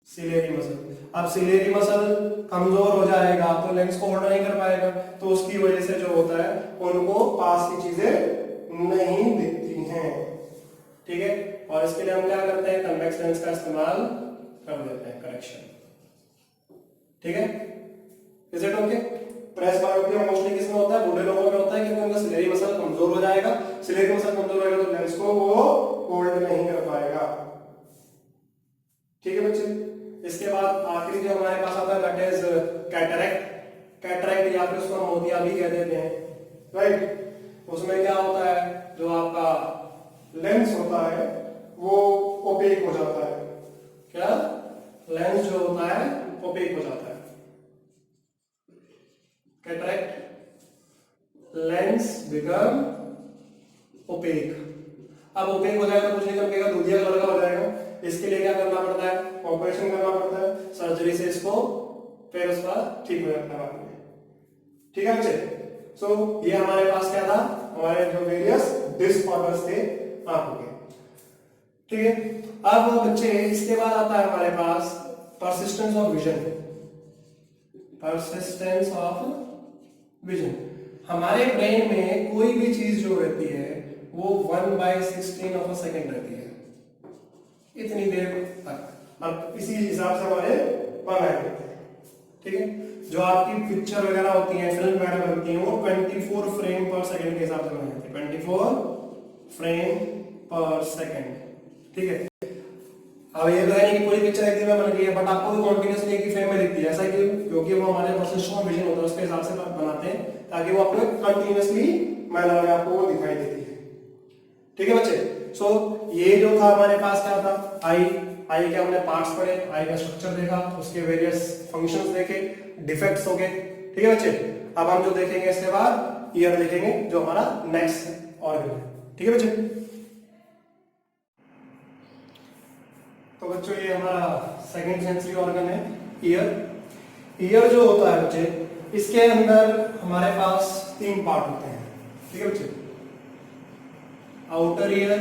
ciliary muscle. अब सिलेरी मसल कमजोर हो जाएगा तो लेंस को होल्ड नहीं कर पाएगा, तो उसकी वजह से जो होता है उनको पास की चीजें नहीं दिखती हैं। ठीक है, और इसके लिए हम क्या करते हैं? कन्वेक्स लेंस का इस्तेमाल कर देते हैं, करेक्शन। ठीक है, is it okay? Presbyopia mostly किसमें होता है? बूढ़े लोगों में होता है, क्योंकि उनका सिलेरी मसल कमजोर हो जाएगा। सिलेरी मसल कमजोर होगा तो लेंस को वो होल्ड नहीं कर पाएगा। ठीक है बच्चे, इसके बाद आखिरी जो हमारे पास आता है दैट इज कैटरैक्ट। कैटरैक्ट या फिर उसको मोतिया भी कह देते हैं, राइट। उसमें क्या होता है, जो आपका लेंस होता है वो ओपेक हो जाता है। क्या? लेंस जो होता है ओपेक हो जाता है। Cataract, lens become opaque. अब ओपेक हो जाएगा तो कुछ नहीं चमकेगा, दूधिया कलर का हो जाएगा। इसके लिए क्या करना पड़ता है? ऑपरेशन करना पड़ता है, सर्जरी से इसको फिर उसका ठीक हो जाता है बाद में। ठीक है बच्चे, सो ये हमारे पास क्या था? हमारे जो वेरियस डिसऑर्डर्स थे आंखों के। ठीक है, अब बच्चे इसके बाद आता है हमारे पास persistence of vision. Persistence of vision, हमारे ब्रेन में कोई भी चीज जो रहती है वो 1/16 ऑफ अ सेकेंड रहती है, इतनी देर तक। अब इसी हिसाब से हमारे बनाए। ठीक है, जो आपकी पिक्चर वगैरह होती है, फिल्म वगैरह बनती है, वो 24 फ्रेम पर सेकेंड के हिसाब से बनाई जाती है, 24 फ्रेम पर सेकेंड। ठीक है, अब ये तो है नहीं कि पूरी पिक्चर एक दिन में बन गई है, बट आपको कॉन्टिन्यूसली एक ही फ्रेम में दिखती है, ऐसा क्यों? क्योंकि वो हमारे पास सिस्टम विजन होता है उसके हिसाब से बनाते हैं ताकि वो आपको कंटिन्यूसली मैनर में आपको वो दिखाई देती है। ठीक है बच्चे, सो ये जो था हमारे पास क्या था, आई के हमने पार्ट्स पढ़े, आई का स्ट्रक्चर देखा, उसके वेरियस फंक्शंस देखे, डिफेक्ट्स हो गए। ठीक है बच्चे, अब हम जो देखेंगे इसके बाद ईयर देखेंगे जो हमारा नेक्स्ट ऑर्गन है। ठीक है बच्चे, तो बच्चों ये हमारा सेकंड सेंसरी ऑर्गन है ईयर। ईयर जो होता है बच्चे, इसके अंदर हमारे पास 3 पार्ट होते हैं। ठीक है बच्चे, आउटर ईयर,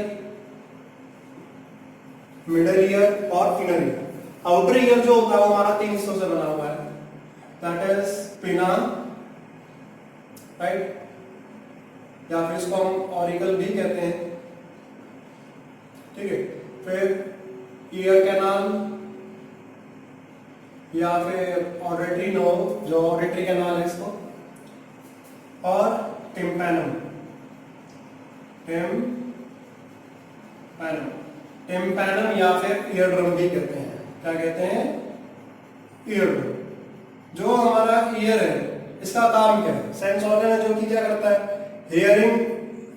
मिडल ईयर और इनर ईयर। आउटर ईयर जो होता है वो हमारा 3 हिस्सों से बना हुआ है, दैट इज पिना, राइट, या फिर इसको हम ऑरिकल भी कहते हैं। ठीक है, फिर ईयर कैनाल या फिर ऑडिटरी नोब, जो ऑडिटरी कैनाल है इसको, और टिम्पैनम। टिम्पैनम या फिर ईयर ड्रम भी कहते हैं। क्या कहते हैं? Ear drum. जो हमारा ईयर है इसका काम क्या है? सेंस ऑर्गन है जो कि क्या करता है? हियरिंग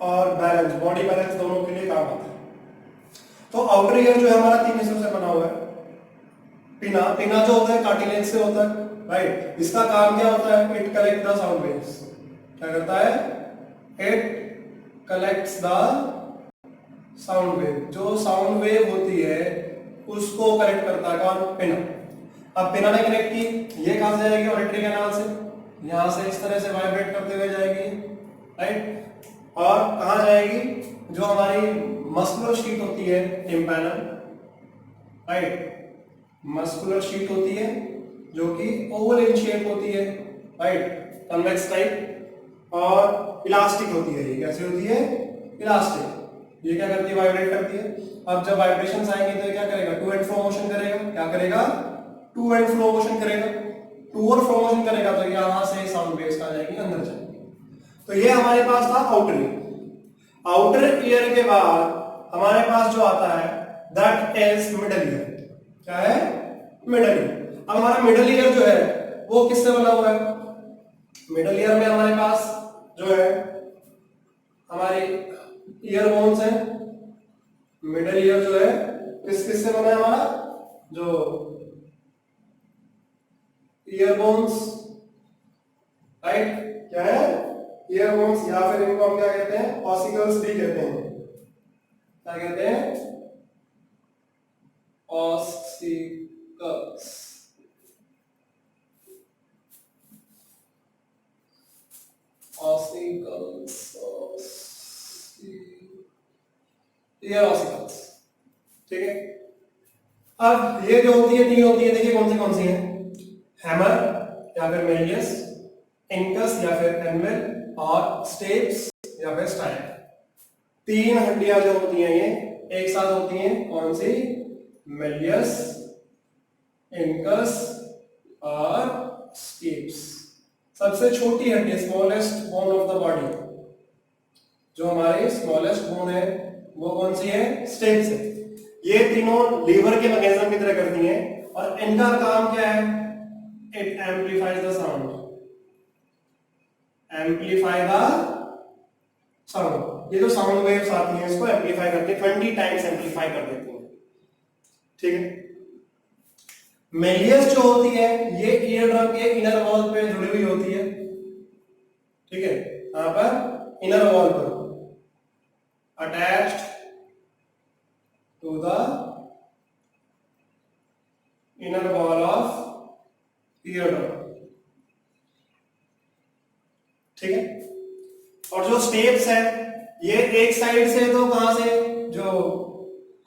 और बैलेंस, बॉडी बैलेंस दोनों के लिए काम आता है। तो आउटर ईयर जो है हमारा 3 हिस्सों से बना हुआ है। पिना जो होता है कार्टिलेज से होता है, राइट। इसका काम क्या होता है? It collect the sound waves. क्या करता है? It collects the sound wave. जो साउंड वेव होती है उसको कलेक्ट करता है कौन? पिना। अब पिना ने कनेक्ट की, ये कहां से जाएगी? ऑडिटरी कैनाल से, यहां से इस तरह से वाइब्रेट करते हुए जाएगी, राइट। और कहां जाएगी? जो हमारी मस्कुलर शीट होती है टिम्पैनम, राइट, मस्कुलर शीट होती है जो कि ओवल इन शेप होती है, राइट, कन्वेक्स टाइप, और इलास्टिक होती है। ये कैसी होती है? इलास्टिक। ये क्या करती है? वाइब्रेट करती है। अब जब वाइब्रेशंस आएंगे तो ये क्या करेगा? टू एंड फ्रो मोशन करेगा। क्या करेगा? टू एंड फ्रो मोशन करेगा। टू और फ्रो मोशन करेगा तो यहां से साउंड वेव्स आ जाएगी, अंदर जाएगी। तो ये हमारे पास था आउटर ईयर। आउटर ईयर के बाद हमारे पास जो आता है दैट इज मिडल ईयर। क्या है? Middle ear. अब हमारा मिडल ईयर जो है वो किससे बना हुआ है? मिडल ईयर में हमारे पास जो है हमारी ईयर बोन्स है। मिडल ईयर जो है किससे बना है हमारा? जो ईयर बोन्स, राइट, क्या है? ईयर बोन्स, या फिर इनको हम क्या कहते हैं? ऑसिकल्स भी कहते हैं। क्या कहते हैं? ऑसिकल्स। Ossicles, ear ossicles. ठीक है, अब ये जो होती है 3 होती है, देखिए कौन सी है? हैमर या फिर मेलियस, इंकस या फिर एनवेल, और स्टेप्स या फिर स्टाइल। 3 हड्डियां जो होती हैं ये एक साथ होती हैं। कौन सी? मेलियस, इंकस और स्टेप्स। सबसे छोटी हड्डी, smallest bone of the body, जो हमारी स्मॉलेस्ट बोन है वो कौन सी है? स्टेप्स है। ये तीनों लीवर के मैकेनिज्म की तरह करती हैं और इनका काम क्या है? It amplifies the sound. Amplify the sound. ये जो साउंड वेव्स आती हैं इसको एम्पलीफाई करती है, 20 टाइम्स एम्पलीफाई कर देती हैं। ठीक है, मेलियस जो होती है ये ईयर ड्रम के इनर वॉल पे जुड़ी हुई होती है। ठीक है, यहां पर इनर वॉल पर attached to the inner wall of eardrum. ठीक है, और जो स्टेप्स है ये एक साइड से तो कहां से? जो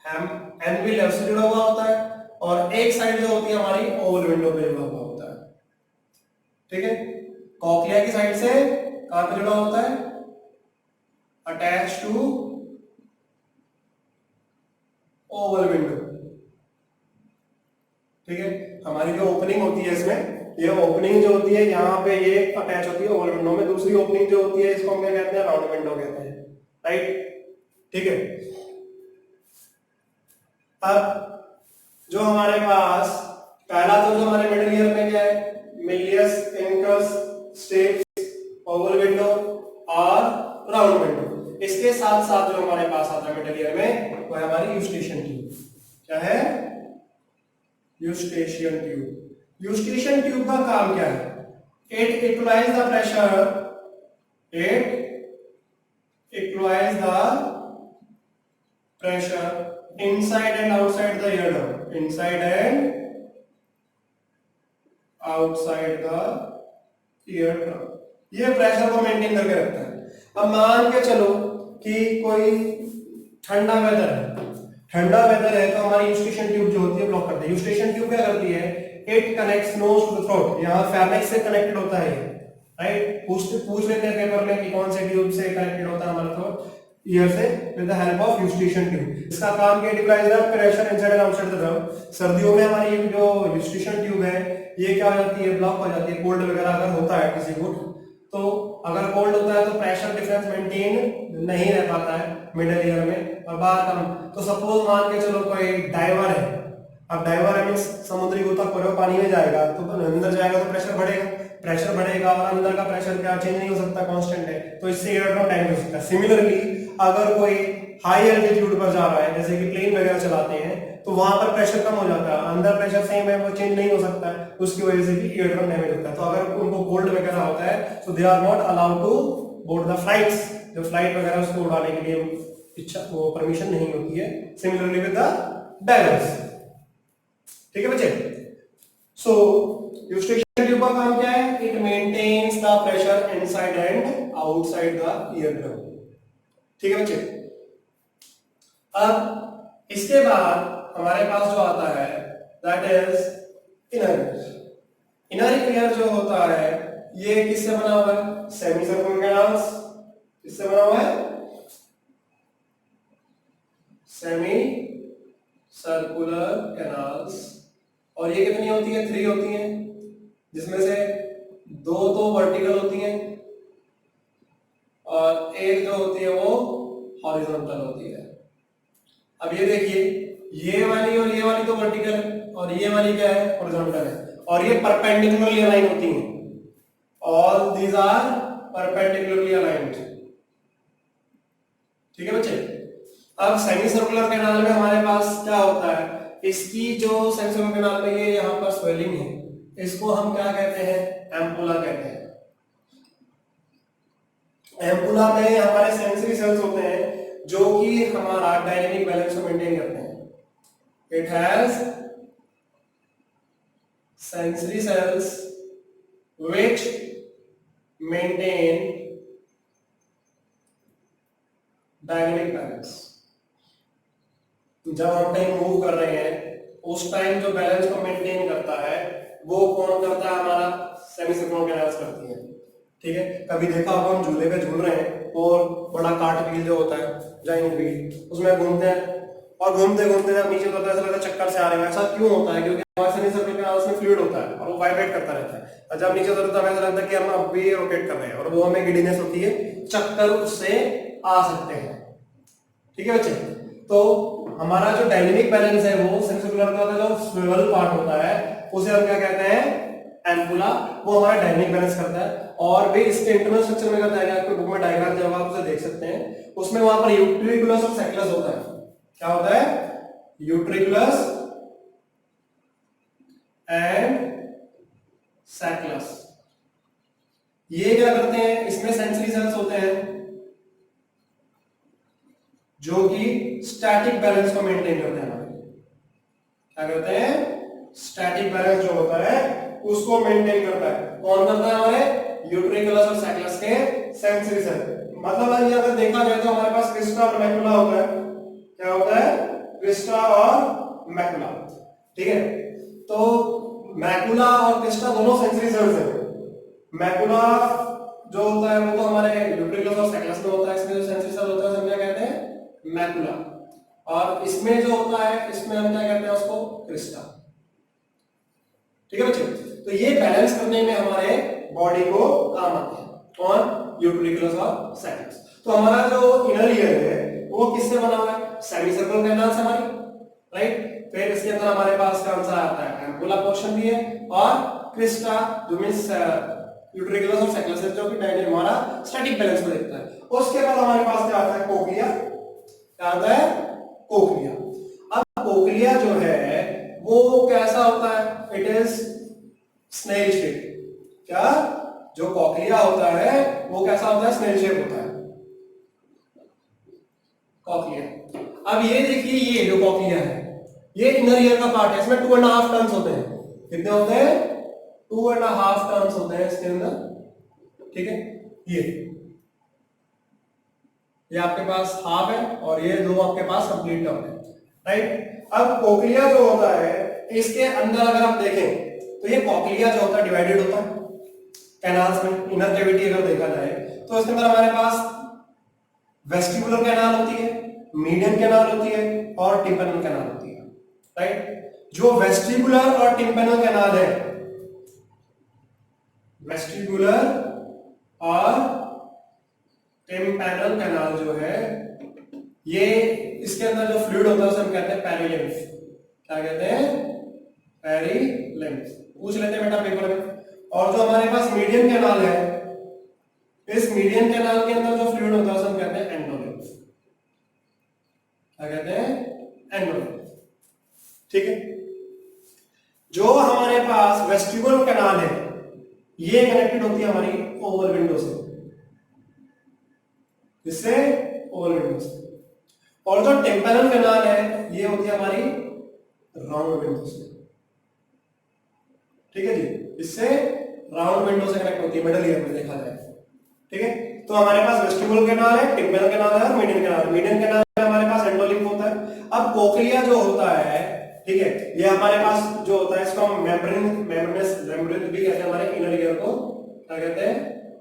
एनविल से जुड़ा हुआ होता है, और एक साइड जो होती है हमारी ओवल विंडो पे जुड़ा हुआ होता है। ठीक है, कॉक्लिया की साइड से कहां पे जुड़ा होता है? Attach to oval window. ठीक है, हमारी जो ओपनिंग होती है इसमें, ये ओपनिंग जो होती है यहाँ पे ये अटैच होती है ओवल विंडो में। दूसरी ओपनिंग जो होती है इसको हम क्या कहते हैं? राउंड विंडो कहते हैं, राइट। ठीक है, अब जो हमारे पास पहला तो जो हमारे मिडिल ईयर में क्या है, Milius, incus, steps, Oval window और राउंड विंडो। इसके साथ साथ जो हमारे पास आता है मिडिल ईयर में वो है हमारी यूस्टेशियन ट्यूब। क्या है? Eustachian tube. यूस्टेशियन ट्यूब का काम क्या है? It equalize the pressure, it equalize the pressure inside and outside the eardrum, inside and outside the eardrum। ये प्रेशर को मेंटेन करके रखता है। अब मान के चलो कि कोई ठंडा वेदर है, ठंडा वेदर है तो हमारी यूस्टेशियन ट्यूब जो होती है ब्लॉक करती है। यूस्टेशियन ट्यूब क्या करती है? It connects nose to the throat, यहाँ फेर्नेक्स से कनेक्टेड होता है, राइट? पूछ लेते हैं पेपर में कि कौन से ट्यूब से कनेक्टेड होता है हमारा थ्रोट, ईयर से, with the help of eustachian tube. इसका काम क्या? Equalize the pressure inside and outside the drum. सर्दियों में हमारी ये जो यूस्टेशियन ट्यूब है ये क्या हो जाती है? ब्लॉक हो जाती है। कोल्ड वगैरह अगर होता है किसी को, तो अगर कोल्ड होता है तो प्रेशर डिफरेंस मेंटेन नहीं रह पाता है मिडिल ईयर में और बाहर कम। तो सपोज मान के चलो कोई डाइवर है, अब डाइवर है मींस समुद्री गोताखोर पानी में जाएगा तो अंदर जाएगा तो प्रेशर बढ़ेगा, प्रेशर बढ़ेगा और अंदर का प्रेशर क्या चेंज नहीं हो सकता, कांस्टेंट है, तो इससे इलेक्ट्रॉन डैमेज हो सकता है। सिमिलरली अगर कोई हाई एल्टीट्यूड पर जा रहा है जैसे कि प्लेन वगैरह चलाते हैं तो वहां पर प्रेशर कम हो जाता है, अंदर प्रेशर सेम है वो चेंज नहीं हो सकता है, उसकी वजह से भी इलेक्ट्रॉन डैमेज होता है। तो अगर उनको कोल्ड वगैरह होता है तो they are not allowed to board the flights, जो फ्लाइट वगैरह उसको उड़ाने के लिए इच्छा वो परमिशन नहीं होती है। Similarly with the diverse. ठीक है बच्चे? सो यूस्टेशियन ट्यूब का काम क्या है? It maintains the pressure inside and outside the eardrum. ठीक है बच्चे? अब इसके बाद हमारे पास जो आता है that is inner ear. Inner ear जो होता है ये किससे बना हुआ है? Semi circular canals. किससे बना हुआ है? Semi circular canals. और ये कितनी होती है? 3 होती हैं, जिसमें से 2 तो वर्टिकल होती हैं और एक जो होती है वो हॉरिजॉन्टल होती है। अब ये देखिए, ये वाली और ये वाली तो वर्टिकल है और ये वाली क्या है? हॉरिजॉन्टल है और ये परपेंडिकुलरली अलाइन होती हैं। All these are perpendicularly aligned. ठीक है बच्चे? अब सेमी सर्कुलर कैनाल में हमारे पास क्या होता है? इसकी जो सेमी सर्कुलर कैनाल में ये यहाँ पर स्वेलिंग है, इसको हम क्या कहते हैं? एम्पुला कहते हैं। एम्पुला में हमारे सेंसरी सेल्स होते हैं जो कि हमारा डायनेमिक बैलेंस को मेंटेन करते हैं। It has sensory sales which maintain dynamic balance. जब हम कहीं मूव कर रहे हैं उस टाइम जो बैलेंस को मेंटेन करता है वो कौन करता है? हमारा सेमी सर्कुलर कैनाल्स करती है। ठीक है? कभी देखा होगा हम झूले पे झूल रहे हैं और बड़ा काट व्हील जो होता है, जाइंट व्हील, उसमें घूमते हैं और घूमते घूमते जब नीचे उतरते हैं ऐसा लगता है चक्कर से आ रहे हैं। ऐसा क्यों होता है? क्योंकि हमारे सेमी सर्कुलर कैनाल्स में फ्लूइड होता है और वो वाइब्रेट करता रहता है और जब नीचे उतरता है ऐसा लगता है कि हम अब भी रोटेट कर रहे हैं और वो हमें गिडीनेस होती है, चक्कर उससे आ सकते हैं। ठीक है बच्चे? तो हमारा जो डायनेमिक बैलेंस है वो सेमी सर्कुलर का जो स्विवल पार्ट होता है उसे हम क्या कहते हैं? एम्पुला। वो हमारा डायनेमिक बैलेंस करता है और भी इसके इंटरनल स्ट्रक्चर में बताया गया, आपको बुक में डायग्राम जब आप उसे देख सकते हैं उसमें वहां पर यूट्रिकुलस और सैक्लस होता है। क्या होता है? यूट्रिकुलस एंड सैक्लस। ये क्या करते हैं? इसमें सेंसरी सेल्स होते हैं जो कि स्टैटिक बैलेंस को मेंटेन करते हैं। क्या करते हैं? स्टैटिक बैलेंस जो होता है उसको मेंटेन करता है। कौन करता है? हमारे यूट्रिकुलस और सैक्लस के सेंसरी सेल। मतलब अगर देखा जाए तो हमारे पास क्रिस्टा और मैकुला होता है। क्या होता है? क्रिस्टा और मैकुला। ठीक है? तो मैकुला और क्रिस्टा दोनों सेंसरी सेल्स हैं। मैकुला जो होता है वो तो हमारे यूट्रिकुलस और सैक्लस में होता है, इसमें जो सेंसरी सेल होता है हम क्या कहते हैं? मैकुला। और इसमें जो होता है इसमें हम क्या कहते हैं? उसको क्रिस्टा। ठीक है बच्चे? तो ये बैलेंस करने में हमारे बॉडी को काम आते हैं और यूट्रिकुलस और सैक्लस। तो हमारा जो इनर ईयर है वो किससे बना हुआ है? सेमी सर्कुलर कैनाल से हमारी, राइट। फिर इसके अंदर हमारे पास कौन सा आता है, एम्पुला पोर्शन भी है और क्रिस्टा जो मींस यूट्रिकुलस और सेक्लस जो कि डायनेमिक हमारा स्टैटिक बैलेंस को देखता है। उसके बाद हमारे पास क्या आता है, कोक्लिया। क्या आता है, कोक्लिया। अब कोक्लिया जो है वो कैसा होता है, इट इज स्नेल शेप। क्या, जो कोक्लिया होता है वो कैसा होता है, स्नेल शेप होता है कोक्लिया। अब ये देखिए, ये जो कोक्लिया है ये इनर ईयर का पार्ट है, इसमें 2.5 टर्न्स होते हैं। कितने होते हैं, 2.5 टर्न्स होते हैं इसके अंदर, ठीक है। ये आपके पास हाफ है और ये दो आपके पास कंप्लीट टर्म है, राइट। अब कोक्लिया जो होता है इसके अंदर अगर आप देखें तो ये कोक्लिया जो होता है डिवाइडेड होता है कैनाल्स में। इनर कैविटी अगर देखा जाए तो इसके अंदर हमारे पास वेस्टिबुलर कैनाल होती है, मीडियन कैनाल होती है और टिम्पैनल कैनाल होती है, राइट। जो वेस्टिबुलर और टिम्पैनल कैनाल है, वेस्टिबुलर और टिम्पैनल कैनाल जो है ये, इसके अंदर जो फ्लूइड होता है उसे हम कहते हैं पेरिलिम्फ। क्या कहते हैं, पेरिलिम्फ। पूछ लेते हैं बेटा पेपर में। और जो हमारे पास मीडियन कैनाल है, इस मीडियन कैनाल के अंदर जो फ्लूइड होता है उसे हम कहते हैं एंडोलिम्फ। क्या कहते हैं, एंडोलिम्फ, ठीक है। जो हमारे पास वेस्टिबुलर कैनाल है ये कनेक्टेड होती है हमारी ओवल विंडो से, इससे ओवल विंडो से। और जो टिम्पैनल कैनाल है ये होती है हमारी राउंड विंडो से, ठीक है जी। इससे राउंड विंडो से कनेक्ट होती है मिडल ईयर में देखा जाए, ठीक है। तो हमारे पास वेस्टिबुलर कैनाल है, टिम्पैनल कैनाल है और मीडियन कैनाल है। मीडियन कैनाल में हमारे पास एंडोलिम्फ होता है। अब कोक्लिया जो होता है, ठीक है, ये हमारे पास जो होता है इसको हम मेम्ब्रेनस लैब्रिन्थ भी कहते हैं। हमारे इनर ईयर को क्या कहते हैं,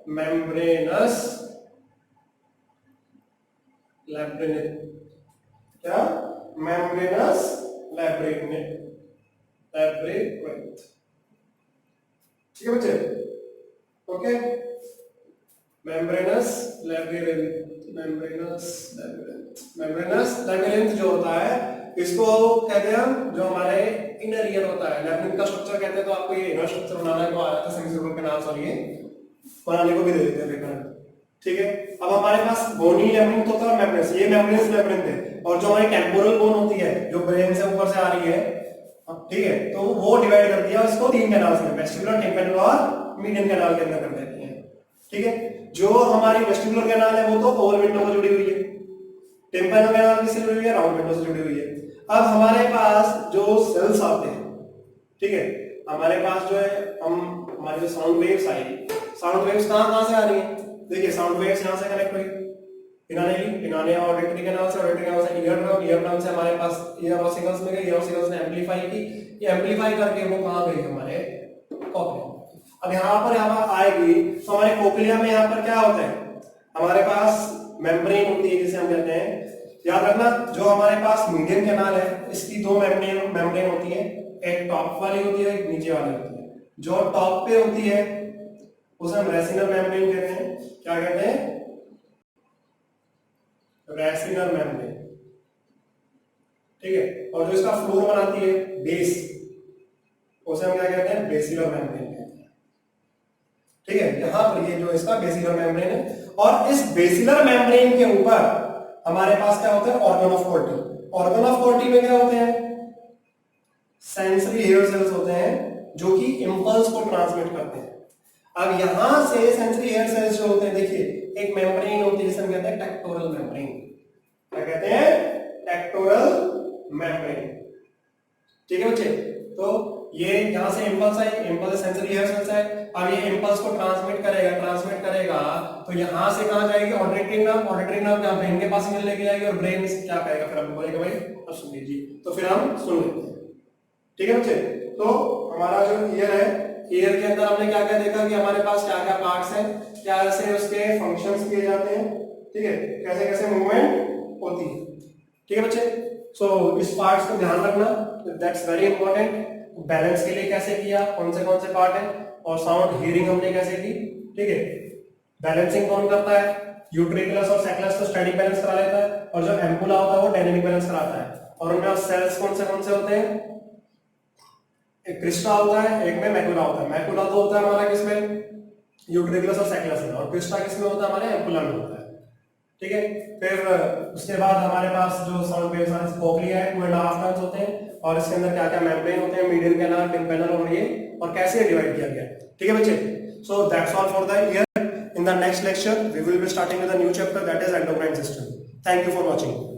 मेम्ब्रेनस लैब्रिन्थ। क्या, मेम्ब्रेनस लैब्रिन्थ, ठीक है बच्चे, ओके। मेम्ब्रेनस लैब्रिन्थ, मेम्ब्रेनस लैब्रिन्थ जो होता है इसको कहते हैं हम, जो हमारे इनर ईयर होता है। लैब्रिन्थ का स्ट्रक्चर कहते हैं, तो आपको ये इनर स्ट्रक्चर बनाना को आया था सेमिसर्कुलर कैनाल, और ये बनाने को भी दे देते हैं पेपर, ठीक है। अब हमारे पास बोनी लैब्रिन्थ होता है और मेम्ब्रेनस, ये मेम्ब्रेनस लैब्रिन्थ है। और जो हमारी टेम्पोरल बोन होती है जो ब्रेन से ऊपर से आ रही है, ठीक है, तो वो डिवाइड कर दिया इसको 3 कैनाल्स में, वेस्टिबुलर, टिम्पैनल और मीडियन कैनाल के अंदर कर देती है, ठीक है। जो हमारी वेस्टिबुलर कैनाल है वो तो ओवल विंडो से जुड़ी हुई है, टिम्पैनल कैनाल किससे जुड़ी हुई है, राउंड विंडो से जुड़ी हुई है। अब हमारे पास जो सेल्स आते हैं, ठीक है, हमारे पास जो है हम हमारी जो साउंड वेव्स आई, साउंड वेव्स कहां से आ रही है, देखिए साउंड वेव्स यहां से कनेक्ट हुई इन्होंने ऑडिटरी कैनाल से, ऑडिटरी कैनाल से ईयर ड्रम से हमारे पास ईयर ऑसिकल्स में गई, ईयर ऑसिकल्स ने एम्पलीफाई की, ये एम्पलीफाई करके वो कहां गई, हमारे कोक्लिया। अब यहां पर आएगी तो हमारे कोक्लिया में यहां पर क्या होता है, हमारे पास मेम्ब्रेन होती है जिसे हम कहते हैं, याद रखना, जो हमारे पास मीडियन कैनाल है इसकी 2 मेम्ब्रेन होती है, एक टॉप वाली होती है, एक नीचे वाली होती है। जो टॉप पे होती है उसे हम रेसिनल मेम्ब्रेन कहते हैं। क्या कहते हैं, रेसिनल मेम्ब्रेन, ठीक है। और जो इसका फ्लोर बनाती है बेस, उसे हम क्या कहते हैं, बेसिलर मेम्ब्रेन कहते हैं, ठीक है। यहां पर ये जो इसका बेसिलर मेम्ब्रेन है, और इस बेसिलर मेम्ब्रेन के ऊपर हमारे पास क्या होता है, organ of Corti. Organ of Corti में क्या होते हैं, सेंसरी हेयर सेल्स होते हैं जो कि इंपल्स को ट्रांसमिट करते हैं। अब यहां से सेंसरी हेयर सेल्स जो होते हैं, देखिए एक मेम्ब्रेन होती है जिसे हम कहते हैं टेक्टोरल मेम्ब्रेन। क्या कहते हैं, टेक्टोरल मेम्ब्रेन, ठीक है बच्चे। तो ये यहां से इंपल्स है, इंपल्स सेंसरी हेयर सेल्स है। अब ये इंपल्स को ट्रांसमिट करेगा तो यहां से कहां जाएगी, ऑडिटरी नर्व, ऑडिटरी नर्व क्या ब्रेन के पास लेके जाएगी, और ब्रेन से क्या कहेगा, फिर हम बोलेंगे भाई अब सुन लीजिए, तो फिर हम सुन लेते हैं, ठीक है बच्चे। तो हमारा जो ईयर है, ईयर के अंदर हमने क्या क्या देखा कि हमारे पास क्या क्या पार्ट्स हैं, कैसे उसके फंक्शंस किए जाते हैं, ठीक है, कैसे कैसे मूवमेंट होती है, ठीक है बच्चे। सो इस पार्ट्स को ध्यान रखना, दैट्स वेरी इंपॉर्टेंट। बैलेंस के लिए कैसे किया, कौन से पार्ट है, और साउंड हियरिंग हमने कैसे की, ठीक है। बैलेंसिंग कौन करता है, यूट्रिकुलस और सेक्लस तो स्टैटिक बैलेंस करा लेता है, और जो एम्पुला होता है वो डायनेमिक बैलेंस कराता है। और उनमें सेल्स कौन से होते हैं? एक क्रिस्टा होता है, एक में मैकुला होता है। मैकुला तो होता है हमारा किसमें? यूट्रिकुलस और सैकुलस में, और क्रिस्टा किसमें होता है? हमारे एम्पुला में होता है। ठीक है, फिर उसके बाद हमारे पास जो साउंड वेव्स हैं, कोक्लिया है, 2.5 टन होते हैं, और इसके अंदर क्या क्या मेम्ब्रेन होते हैं, मीडियन कैनाल, टिम्पैनल, और ये, और कैसे डिवाइड किया गया है। ठीक है बच्चे, so that's all for the year. In the next lecture we will be starting with a new chapter, that is endocrine system. Thank you for watching.